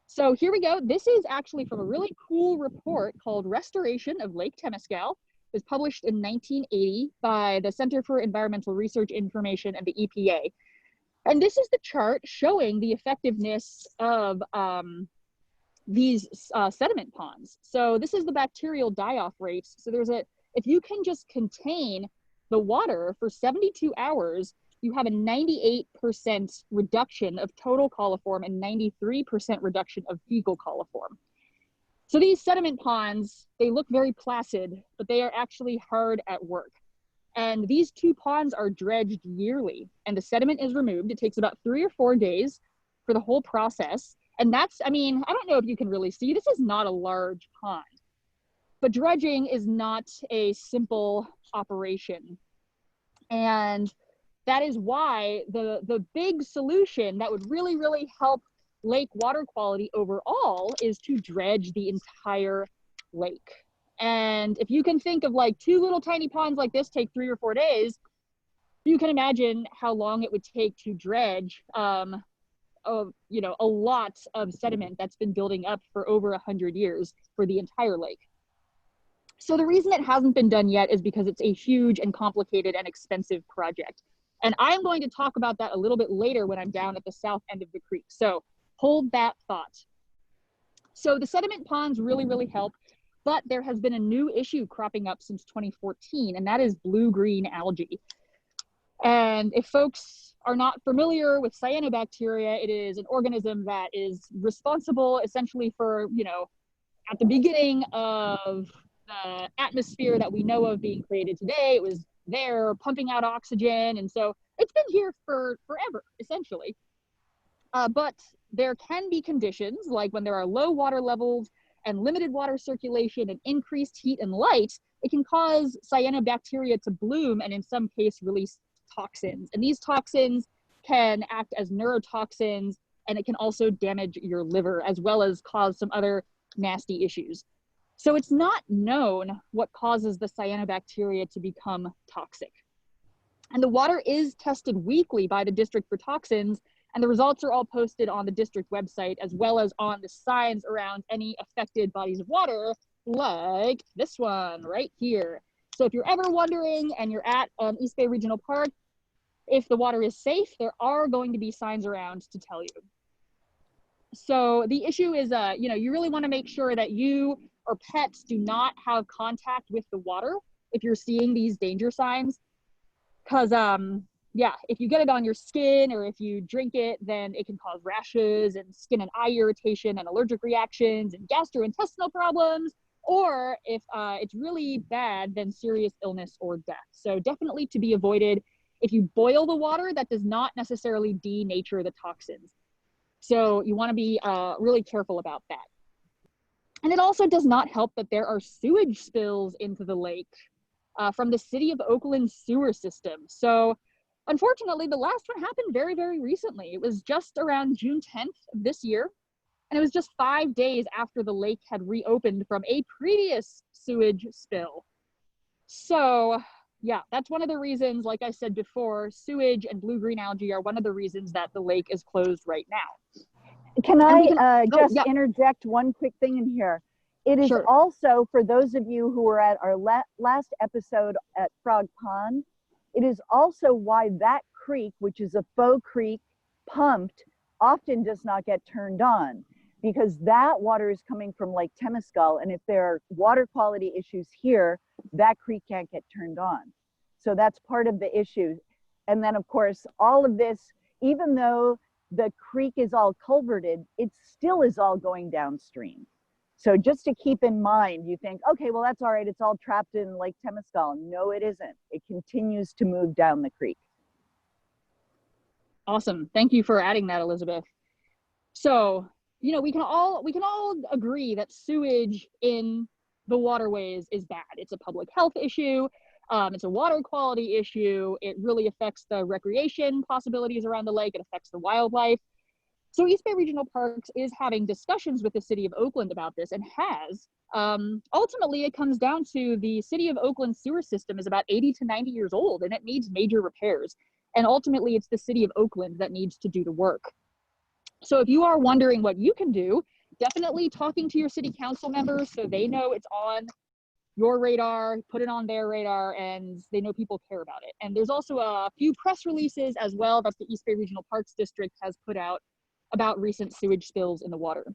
So here we go. This is actually from a really cool report called Restoration of Lake Temescal. It was published in 1980 by the Center for Environmental Research Information and the EPA. And this is the chart showing the effectiveness of these sediment ponds. So this is the bacterial die-off rates. So if you can just contain the water for 72 hours, you have a 98% reduction of total coliform and 93% reduction of fecal coliform. So these sediment ponds, they look very placid, but they are actually hard at work. And these 2 ponds are dredged yearly, and the sediment is removed. It takes about 3 or 4 days for the whole process. And that's, I mean, I don't know if you can really see, this is not a large pond, but dredging is not a simple operation. And that is why the big solution that would really, really help lake water quality overall is to dredge the entire lake. And if you can think of like 2 little tiny ponds like this take 3 or 4 days, you can imagine how long it would take to dredge a lot of sediment that's been building up for over 100 years for the entire lake. So the reason it hasn't been done yet is because it's a huge and complicated and expensive project. And I'm going to talk about that a little bit later when I'm down at the south end of the creek. So hold that thought. So the sediment ponds really, really help, but there has been a new issue cropping up since 2014, and that is blue-green algae. And if folks are not familiar with cyanobacteria, it is an organism that is responsible essentially for, at the beginning of the atmosphere that we know of being created today, it was there pumping out oxygen. And so it's been here for forever, essentially. But there can be conditions like when there are low water levels and limited water circulation and increased heat and light, it can cause cyanobacteria to bloom and in some case release toxins. And these toxins can act as neurotoxins, and it can also damage your liver as well as cause some other nasty issues. So it's not known what causes the cyanobacteria to become toxic. And the water is tested weekly by the district for toxins, and the results are all posted on the district website as well as on the signs around any affected bodies of water, like this one right here. So if you're ever wondering and you're at East Bay Regional Park, if the water is safe, there are going to be signs around to tell you. So the issue is, you really want to make sure that you or pets do not have contact with the water if you're seeing these danger signs. Because yeah, if you get it on your skin or if you drink it, then it can cause rashes and skin and eye irritation and allergic reactions and gastrointestinal problems. Or if it's really bad, then serious illness or death. So definitely to be avoided. If you boil the water, that does not necessarily denature the toxins. So you want to be really careful about that. And it also does not help that there are sewage spills into the lake from the city of Oakland sewer system. So unfortunately, the last one happened very, very recently. It was just around June 10th of this year. And it was just 5 days after the lake had reopened from a previous sewage spill. So yeah, that's one of the reasons, like I said before, sewage and blue-green algae are one of the reasons that the lake is closed right now. Can I just yeah. interject one quick thing in here? It is Sure. also, for those of you who were at our last episode at Frog Pond, it is also why that creek, which is a faux creek pumped, often does not get turned on, because that water is coming from Lake Temescal, and if there are water quality issues here, that creek can't get turned on. So that's part of the issue. And then of course, all of this, even though the creek is all culverted, it still is all going downstream. So just to keep in mind, you think, okay, well, that's all right, it's all trapped in Lake Temescal. No, it isn't. It continues to move down the creek. Awesome. Thank you for adding that, Elizabeth. So, you know, we can all agree that sewage in the waterways is bad. It's a public health issue. It's a water quality issue. It really affects the recreation possibilities around the lake. It affects the wildlife. So East Bay Regional Parks is having discussions with the city of Oakland about this, and has. Ultimately, it comes down to the city of Oakland sewer system is about 80 to 90 years old, and it needs major repairs. And ultimately, it's the city of Oakland that needs to do the work. So if you are wondering what you can do, definitely talking to your city council members so they know it's on your radar, put it on their radar, and they know people care about it. And there's also a few press releases as well that the East Bay Regional Parks District has put out about recent sewage spills in the water.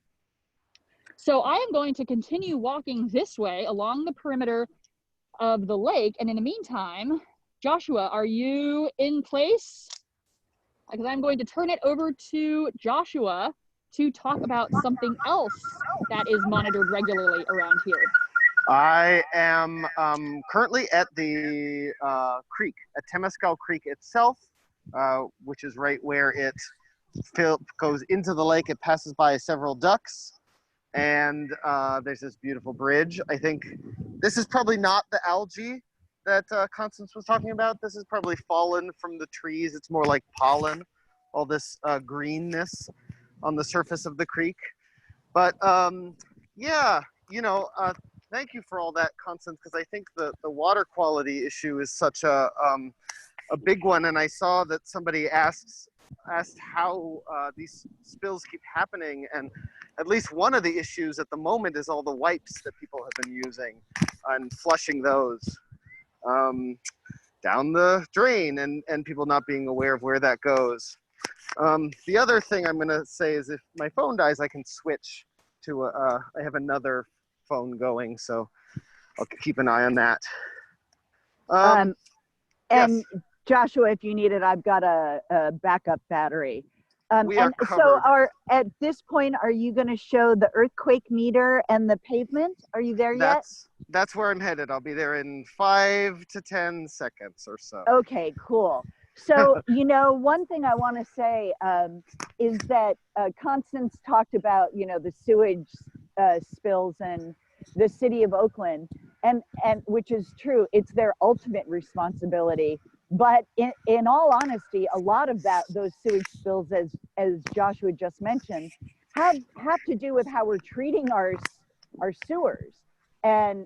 So I am going to continue walking this way along the perimeter of the lake. And in the meantime, Joshua, are you in place? Because I'm going to turn it over to Joshua to talk about something else that is monitored regularly around here. I am currently at the creek, at Temescal Creek itself, which is right where it goes into the lake. It passes by several ducks, and there's this beautiful bridge. I think this is probably not the algae that Constance was talking about. This is probably fallen from the trees. It's more like pollen, all this greenness on the surface of the creek. But yeah, you know, thank you for all that, Constance, because I think the water quality issue is such a big one. And I saw that somebody asked how these spills keep happening, and at least one of the issues at the moment is all the wipes that people have been using and flushing those down the drain, and people not being aware of where that goes. The other thing I'm going to say is if my phone dies, I can switch to I have another phone going, so I'll keep an eye on that. And yes. Joshua, if you need it, I've got a backup battery. We are and covered. so at this point, are you going to show the earthquake meter and the pavement? Are you there yet? That's where I'm headed. I'll be there in 5 to 10 seconds or so. Okay, cool. So, you know, one thing I want to say is that Constance talked about, you know, the sewage spills and the city of Oakland, and which is true. It's their ultimate responsibility. But in all honesty, a lot of those sewage spills, as Joshua just mentioned, have to do with how we're treating our sewers. And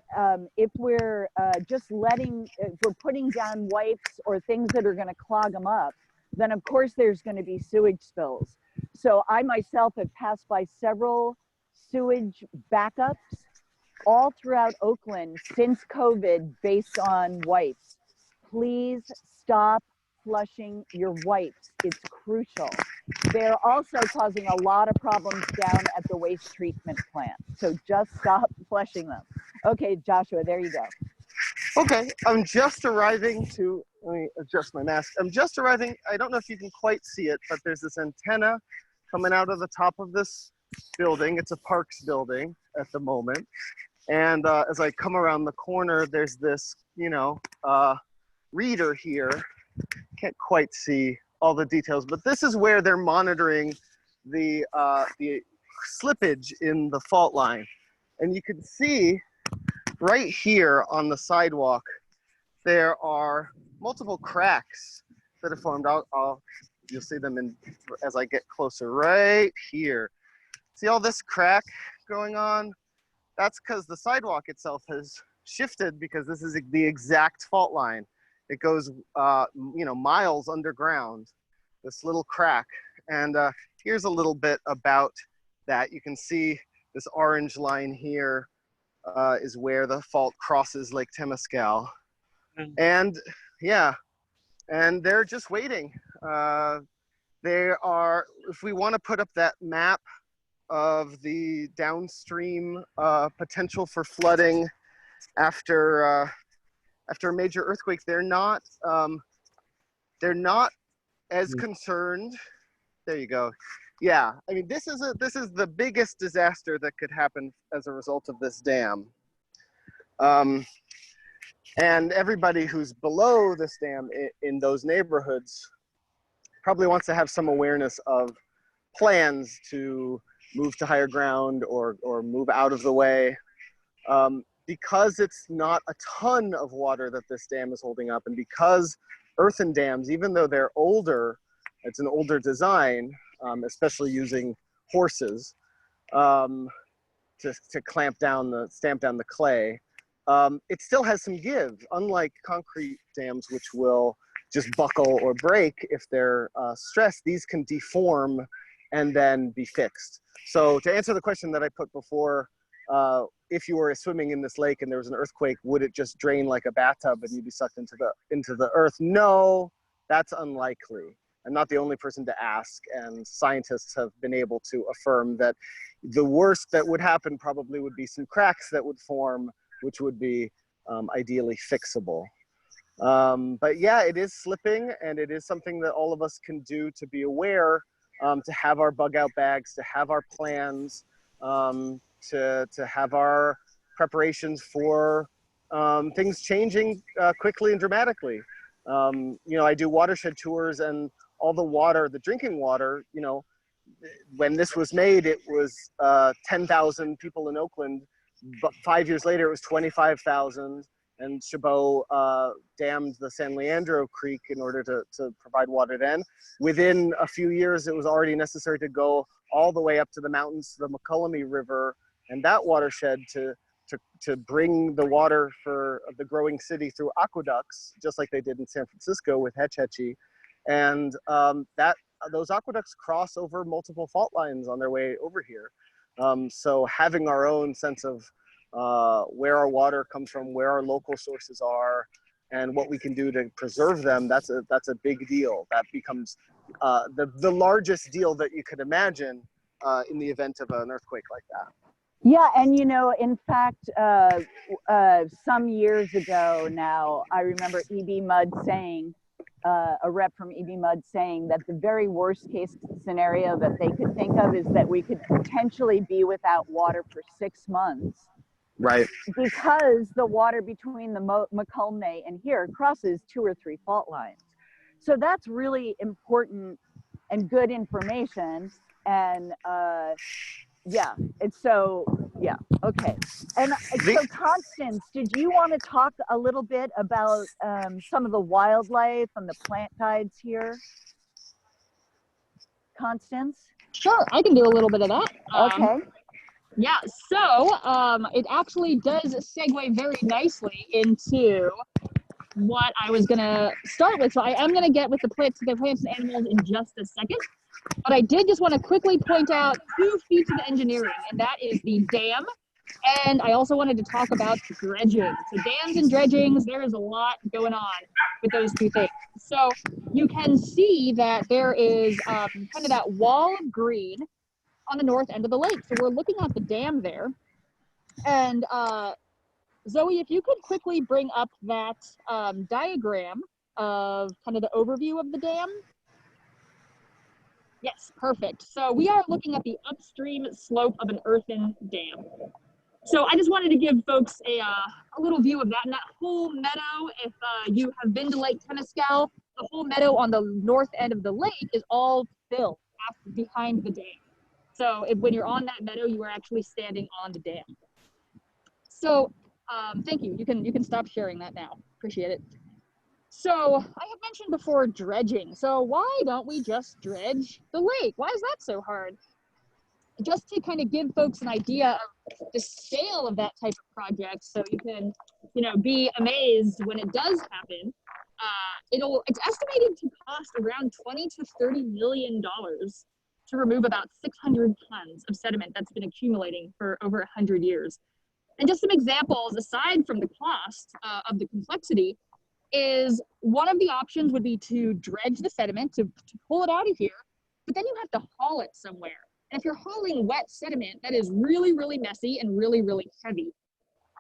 if we're if we're putting down wipes or things that are going to clog them up, then of course there's going to be sewage spills. So I myself have passed by several sewage backups all throughout Oakland since COVID based on wipes. Please stop flushing your wipes. It's crucial. They're also causing a lot of problems down at the waste treatment plant. So just stop flushing them. Okay, Joshua, there you go. Okay, I'm just arriving to, let me adjust my mask. I'm just arriving, I don't know if you can quite see it, but there's this antenna coming out of the top of this building. It's a Parks building at the moment. And as I come around the corner, there's this, reader here. Can't quite see all the details, but this is where they're monitoring the slippage in the fault line. And you can see right here on the sidewalk, there are multiple cracks that have formed. You'll see them as I get closer right here. See all this crack going on? That's because the sidewalk itself has shifted, because this is the exact fault line. It goes, miles underground, this little crack. And here's a little bit about that. You can see this orange line here is where the fault crosses Lake Temescal. And yeah, and they're just waiting. If we want to put up that map of the downstream potential for flooding after a major earthquake, they're not as concerned. There you go. Yeah, I mean, this is the biggest disaster that could happen as a result of this dam. And everybody who's below this dam in those neighborhoods probably wants to have some awareness of plans to move to higher ground or move out of the way. Because it's not a ton of water that this dam is holding up, and because earthen dams, even though they're older, it's an older design, especially using horses to stamp down the clay. It still has some give, unlike concrete dams, which will just buckle or break if they're stressed. These can deform and then be fixed. So to answer the question that I put before, if you were swimming in this lake and there was an earthquake, would it just drain like a bathtub and you'd be sucked into the earth? No, that's unlikely. I'm not the only person to ask, and scientists have been able to affirm that the worst that would happen probably would be some cracks that would form, which would be ideally fixable. But yeah, it is slipping, and it is something that all of us can do to be aware, to have our bug out bags, to have our plans, to have our preparations for things changing quickly and dramatically. I do watershed tours, and all the water, the drinking water, when this was made, it was 10,000 people in Oakland, but 5 years later, it was 25,000. And Chabot dammed the San Leandro Creek in order to provide water then. Within a few years, it was already necessary to go all the way up to the mountains, to the McCullummy River, and that watershed to bring the water for the growing city through aqueducts, just like they did in San Francisco with Hetch Hetchy. And those aqueducts cross over multiple fault lines on their way over here. So having our own sense of where our water comes from, where our local sources are, and what we can do to preserve them, that's a big deal. That becomes the largest deal that you could imagine in the event of an earthquake like that. Yeah, and in fact, some years ago now, I remember E.B. Mudd saying, a rep from E.B. Mudd saying that the very worst case scenario that they could think of is that we could potentially be without water for 6 months. Right. Because the water between the McCullumny and here crosses 2 or 3 fault lines. So that's really important and good information. And yeah, okay. And so Constance, did you want to talk a little bit about some of the wildlife and the plant guides here? Constance? Sure, I can do a little bit of that. Okay. Yeah, so it actually does segue very nicely into what I was gonna start with. So I am gonna get with the plants and animals in just a second. But I did just want to quickly point out 2 feats of engineering, and that is the dam And I also wanted to talk about dredging. So dams and dredgings, there is a lot going on with those two things. So you can see that there is kind of that wall of green on the north end of the lake. So we're looking at the dam there. And Zoe, if you could quickly bring up that diagram of kind of the overview of the dam. Yes, perfect. So we are looking at the upstream slope of an earthen dam. So I just wanted to give folks a little view of that. And that whole meadow, if you have been to Lake Temescal, the whole meadow on the north end of the lake is all filled behind the dam. So when you're on that meadow, you are actually standing on the dam. So thank you. You can stop sharing that now. Appreciate it. So I have mentioned before dredging. So why don't we just dredge the lake? Why is that so hard? Just to kind of give folks an idea of the scale of that type of project, so you can, be amazed when it does happen. It's estimated to cost around $20 to $30 million to remove about 600 tons of sediment that's been accumulating for over 100 years. And just some examples, aside from the cost of the complexity, is one of the options would be to dredge the sediment, to pull it out of here, but then you have to haul it somewhere. And if you're hauling wet sediment, that is really, really messy and really, really heavy.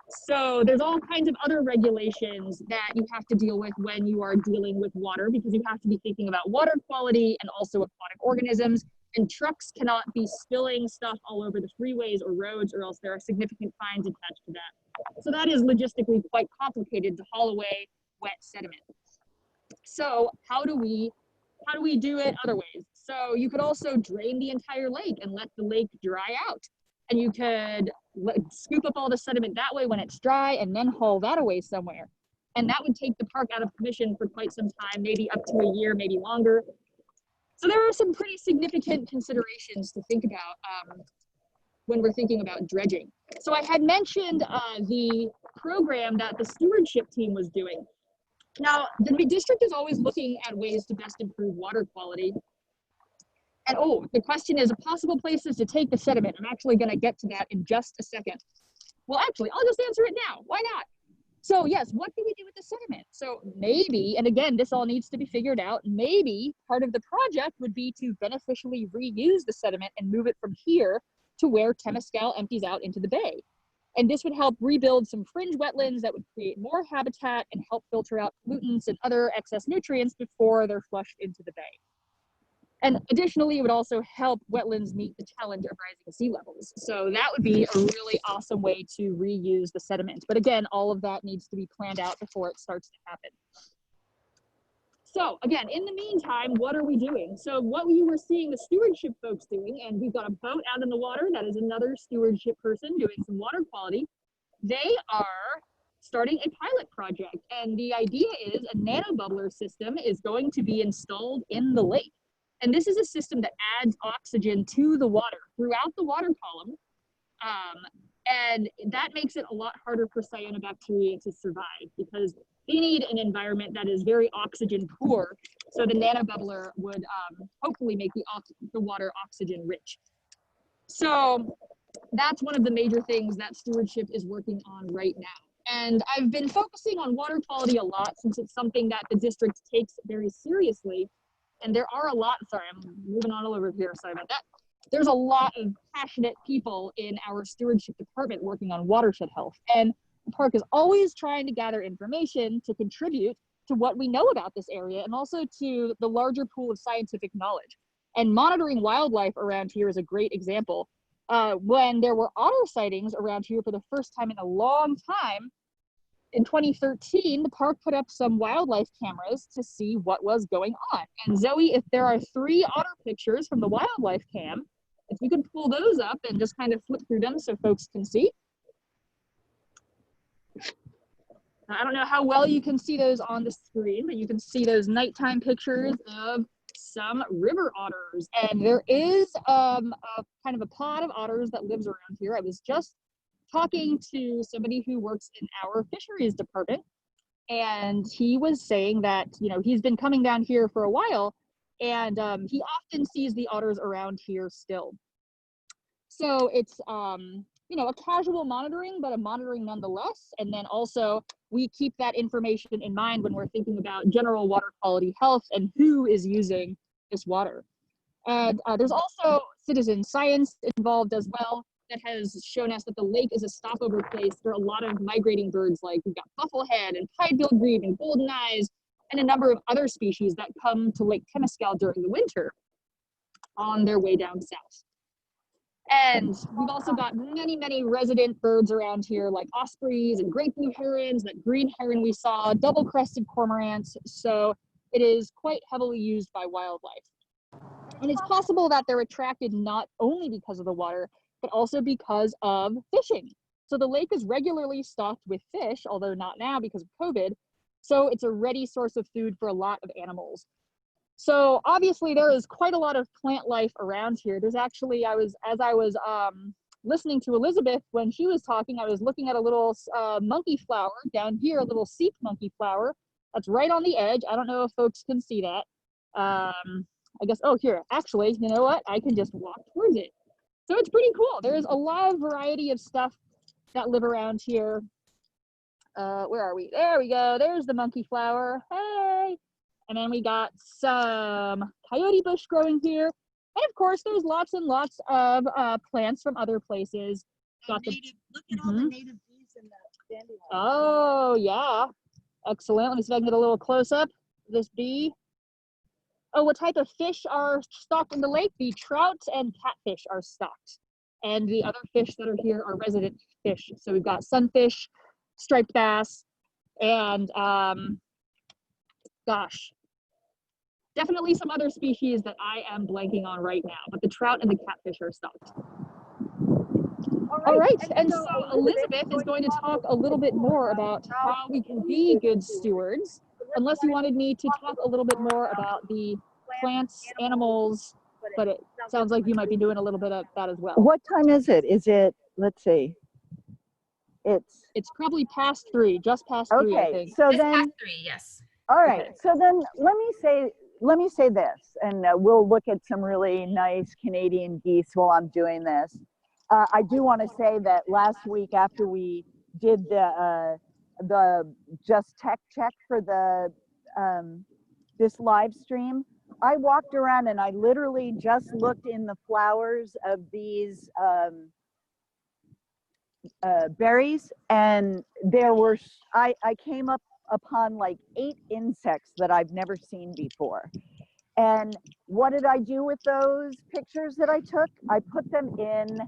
So there's all kinds of other regulations that you have to deal with when you are dealing with water, because you have to be thinking about water quality and also aquatic organisms. And trucks cannot be spilling stuff all over the freeways or roads, or else there are significant fines attached to that. So that is logistically quite complicated to haul away wet sediment. So how do we do it other ways? So you could also drain the entire lake and let the lake dry out. And you could scoop up all the sediment that way when it's dry and then haul that away somewhere. And that would take the park out of commission for quite some time, maybe up to a year, maybe longer. So there are some pretty significant considerations to think about when we're thinking about dredging. So I had mentioned the program that the stewardship team was doing. Now, the district is always looking at ways to best improve water quality. And the question is possible places to take the sediment. I'm actually going to get to that in just a second. Well, actually, I'll just answer it now. Why not? So yes, what do we do with the sediment? So maybe, and again, this all needs to be figured out, maybe part of the project would be to beneficially reuse the sediment and move it from here to where Temescal empties out into the bay. And this would help rebuild some fringe wetlands that would create more habitat and help filter out pollutants and other excess nutrients before they're flushed into the bay. And additionally, it would also help wetlands meet the challenge of rising sea levels. So that would be a really awesome way to reuse the sediment. But again, all of that needs to be planned out before it starts to happen. So again, in the meantime, what are we doing? So what you were seeing the stewardship folks doing, and we've got a boat out in the water, that is another stewardship person doing some water quality. They are starting a pilot project. And the idea is a nanobubbler system is going to be installed in the lake. And this is a system that adds oxygen to the water throughout the water column. And that makes it a lot harder for cyanobacteria to survive, because they need an environment that is very oxygen poor. So the nanobubbler would hopefully make the water oxygen rich. So that's one of the major things that stewardship is working on right now. And I've been focusing on water quality a lot since it's something that the district takes very seriously. And there are a lot, sorry, I'm moving on all over here, sorry about that. There's a lot of passionate people in our stewardship department working on watershed health. And the park is always trying to gather information to contribute to what we know about this area and also to the larger pool of scientific knowledge. And monitoring wildlife around here is a great example. When there were otter sightings around here for the first time in a long time, in 2013, the park put up some wildlife cameras to see what was going on. And Zoe, if there are 3 otter pictures from the wildlife cam, if you could pull those up and just kind of flip through them so folks can see. I don't know how well you can see those on the screen, but you can see those nighttime pictures of some river otters. And there is a kind of a pod of otters that lives around here. I was just talking to somebody who works in our fisheries department, and he was saying that, he's been coming down here for a while, and he often sees the otters around here still. So it's you know, a casual monitoring, but a monitoring nonetheless. And then also we keep that information in mind when we're thinking about general water quality health and who is using this water. And there's also citizen science involved as well that has shown us that the lake is a stopover place for a lot of migrating birds, like we've got bufflehead and pied-billed grebe and golden eyes, and a number of other species that come to Lake Temescal during the winter on their way down south. And we've also got many, many resident birds around here, like ospreys and great blue herons, that green heron we saw, double-crested cormorants. So it is quite heavily used by wildlife. And it's possible that they're attracted not only because of the water, but also because of fishing. So the lake is regularly stocked with fish, although not now because of COVID. So it's a ready source of food for a lot of animals. So obviously there is quite a lot of plant life around here. There's actually, as I was listening to Elizabeth when she was talking, I was looking at a little monkey flower down here, a little seep monkey flower that's right on the edge. I don't know if folks can see that. I guess, oh, here, actually, you know what? I can just walk towards it. So it's pretty cool. There's a lot of variety of stuff that live around here. Where are we? There we go. There's the monkey flower. Hey. And then we got some coyote bush growing here. And of course, there's lots and lots of plants from other places. Got the, look at all the native bees in the dandelion. oh, yeah. Excellent. Let me see if I can get a little close up. This bee. Oh, what type of fish are stocked in the lake? The trout and catfish are stocked. And the other fish that are here are resident fish. So we've got sunfish, striped bass, and gosh, definitely some other species that I am blanking on right now, but the trout and the catfish are stocked. All right, and so Elizabeth is going to talk a little bit more about how we can be good stewards, unless you wanted me to talk a little bit more about the plants, animals, but it sounds like you might be doing a little bit of that as well. What time is it? Is it, let's see, it's probably past 3, just past 3, I okay, think. so Just then, past 3, yes. all right, Okay. so then let me say this, and we'll look at some really nice Canadian geese while I'm doing this. I do want to say that last week after we did the Just Tech check for the this live stream, I walked around and I literally just looked in the flowers of these berries, and there were, I came upon like 8 insects that I've never seen before. And what did I do with those pictures that I took? I put them in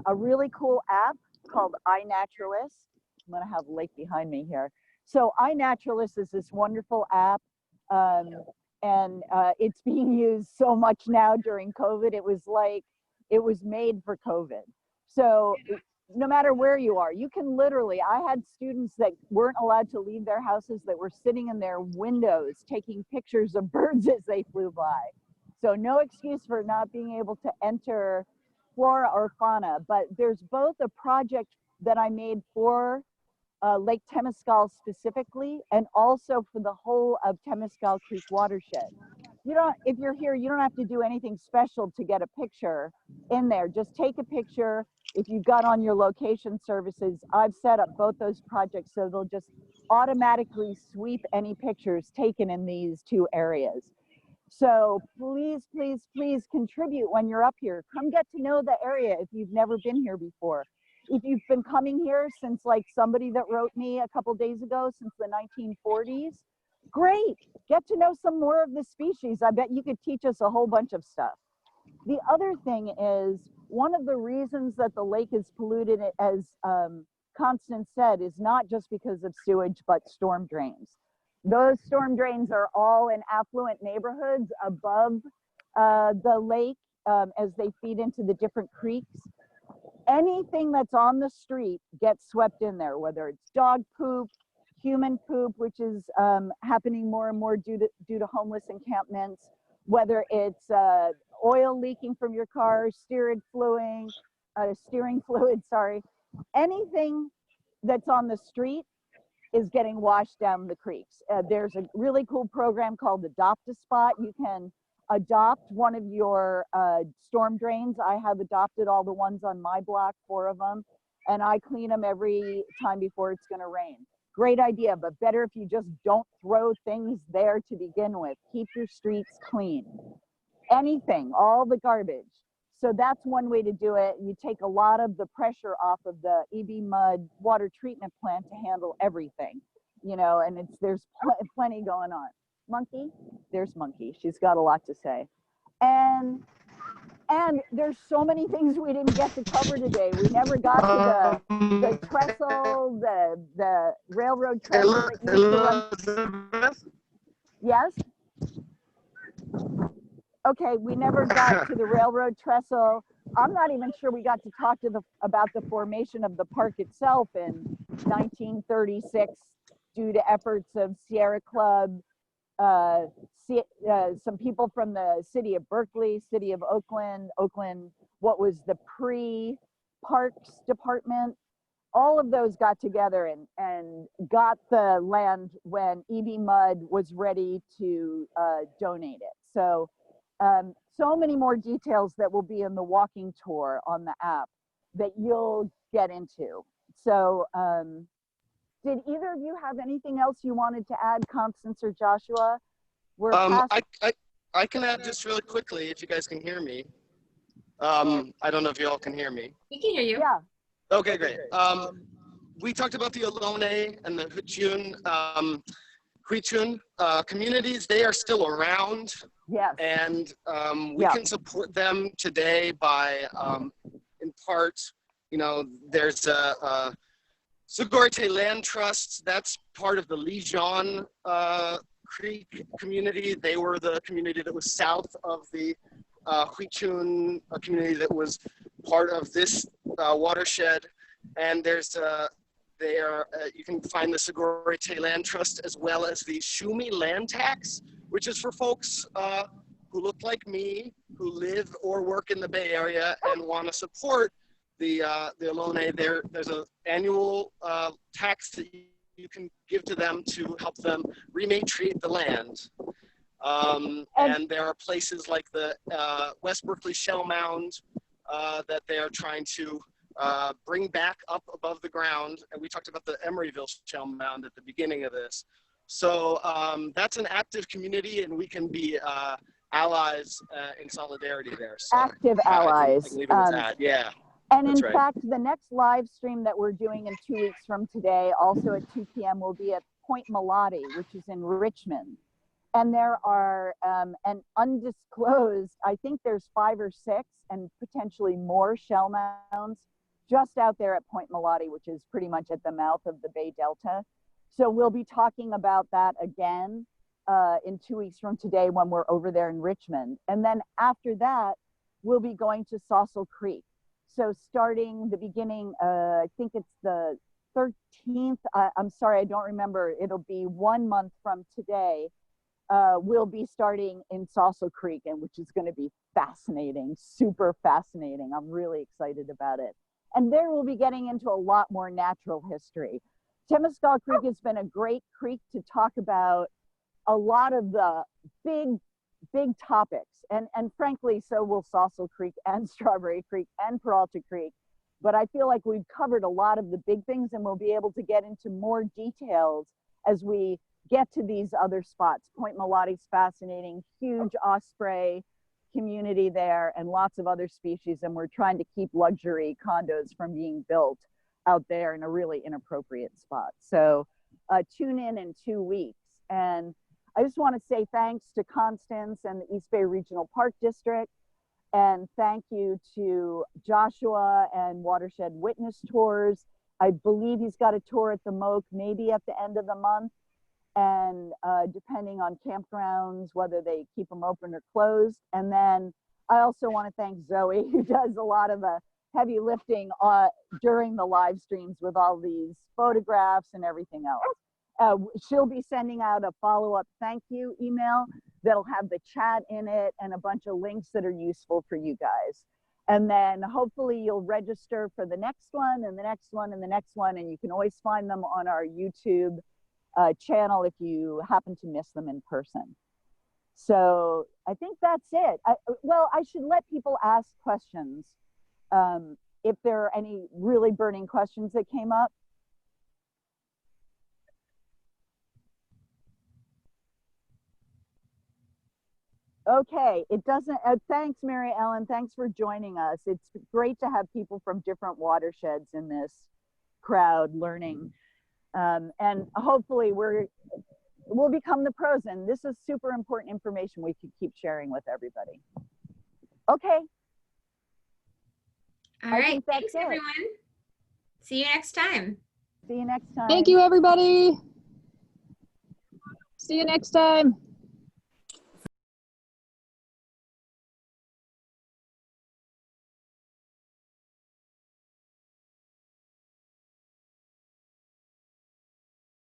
a really cool app called iNaturalist. I'm gonna have Lake behind me here. So iNaturalist is this wonderful app, and it's being used so much now during COVID. It was made for COVID. So no matter where you are, you can literally, I had students that weren't allowed to leave their houses that were sitting in their windows taking pictures of birds as they flew by. So no excuse for not being able to enter flora or fauna, but there's both a project that I made for Lake Temescal specifically, and also for the whole of Temescal Creek watershed. You don't, if you're here, you don't have to do anything special to get a picture in there. Just take a picture. If you've got on your location services, I've set up both those projects so they'll just automatically sweep any pictures taken in these 2 areas. So please, please, please contribute when you're up here. Come get to know the area if you've never been here before. If you've been coming here since, like somebody that wrote me a couple days ago, since the 1940s, great. Get to know some more of the species. I bet you could teach us a whole bunch of stuff. The other thing is, one of the reasons that the lake is polluted, as Constance said, is not just because of sewage, but storm drains. Those storm drains are all in affluent neighborhoods above the lake as they feed into the different creeks. Anything that's on the street gets swept in there, whether it's dog poop, human poop, which is happening more and more due to homeless encampments, whether it's oil leaking from your car, steering fluid, sorry. Anything that's on the street is getting washed down the creeks. There's a really cool program called Adopt a Spot. You can adopt one of your storm drains. I have adopted all the ones on my block, 4 of them, and I clean them every time before it's going to rain. Great idea, but better if you just don't throw things there to begin with. Keep your streets clean. Anything, all the garbage. So that's one way to do it. You take a lot of the pressure off of the EB Mud water treatment plant to handle everything, you know, and there's plenty going on. Monkey, there's Monkey. She's got a lot to say. And there's so many things we didn't get to cover today. We never got to the trestle, the railroad trestle that used to run. Yes? Okay, we never got to the railroad trestle. I'm not even sure we got to talk to about the formation of the park itself in 1936 due to efforts of Sierra Club, some people from the city of Berkeley, city of Oakland, what was the pre-parks department. All of those got together and got the land when EB Mud was ready to donate it. So, so many more details that will be in the walking tour on the app that you'll get into. So, did either of you have anything else you wanted to add, Constance or Joshua? I can add just really quickly if you guys can hear me. I don't know if you all can hear me. We can hear you. Yeah. Okay, great. We talked about the Ohlone and the Huichun communities. They are still around. Yes. And we can support them today by, in part, you know, there's a Segurite Land Trust. That's part of the Lijon Creek community. They were the community that was south of the Huichun community that was part of this watershed. And there's you can find the Segurite Land Trust as well as the Shumi Land Tax, which is for folks who look like me, who live or work in the Bay Area and want to support the Ohlone. There's an annual tax that you can give to them to help them rematriate the land. And there are places like the West Berkeley Shell Mound that they are trying to bring back up above the ground. And we talked about the Emeryville Shell Mound at the beginning of this. So that's an active community, and we can be allies in solidarity there. So active allies. I can leave it at that. Yeah. And in fact, the next live stream that we're doing in 2 weeks from today, also at 2 p.m., will be at Point Malati, which is in Richmond. And there are an undisclosed, I think there's 5 or 6 and potentially more shell mounds just out there at Point Malati, which is pretty much at the mouth of the Bay Delta. So we'll be talking about that again in 2 weeks from today when we're over there in Richmond. And then after that, we'll be going to Saucil Creek. So starting the beginning, I think it's the 13th, I'm sorry, I don't remember. It'll be 1 month from today. We'll be starting in Saucil Creek, and which is going to be fascinating, super fascinating. I'm really excited about it. And there we'll be getting into a lot more natural history. Temescal Creek has been a great creek to talk about a lot of the big topics. And frankly, so will Saucil Creek and Strawberry Creek and Peralta Creek. But I feel like we've covered a lot of the big things, and we'll be able to get into more details as we get to these other spots. Point Malati's fascinating, huge osprey community there and lots of other species. And we're trying to keep luxury condos from being built out there in a really inappropriate spot. So tune in 2 weeks. And I just want to say thanks to Constance and the East Bay Regional Park District. And thank you to Joshua and Watershed Witness Tours. I believe he's got a tour at the Moke, maybe at the end of the month. And depending on campgrounds, whether they keep them open or closed. And then I also want to thank Zoe, who does a lot of the heavy lifting during the live streams with all these photographs and everything else. She'll be sending out a follow-up thank you email that'll have the chat in it and a bunch of links that are useful for you guys. And then hopefully you'll register for the next one and the next one and the next one, and you can always find them on our YouTube channel if you happen to miss them in person. So I think that's it. Well, I should let people ask questions if there are any really burning questions that came up. Okay, it doesn't, thanks Mary Ellen, thanks for joining us. It's great to have people from different watersheds in this crowd learning. And hopefully we'll become the pros, and this is super important information we could keep sharing with everybody. Okay. All I right, think that's thanks it. everyone. See you next time. See you next time. Thank you, everybody. See you next time.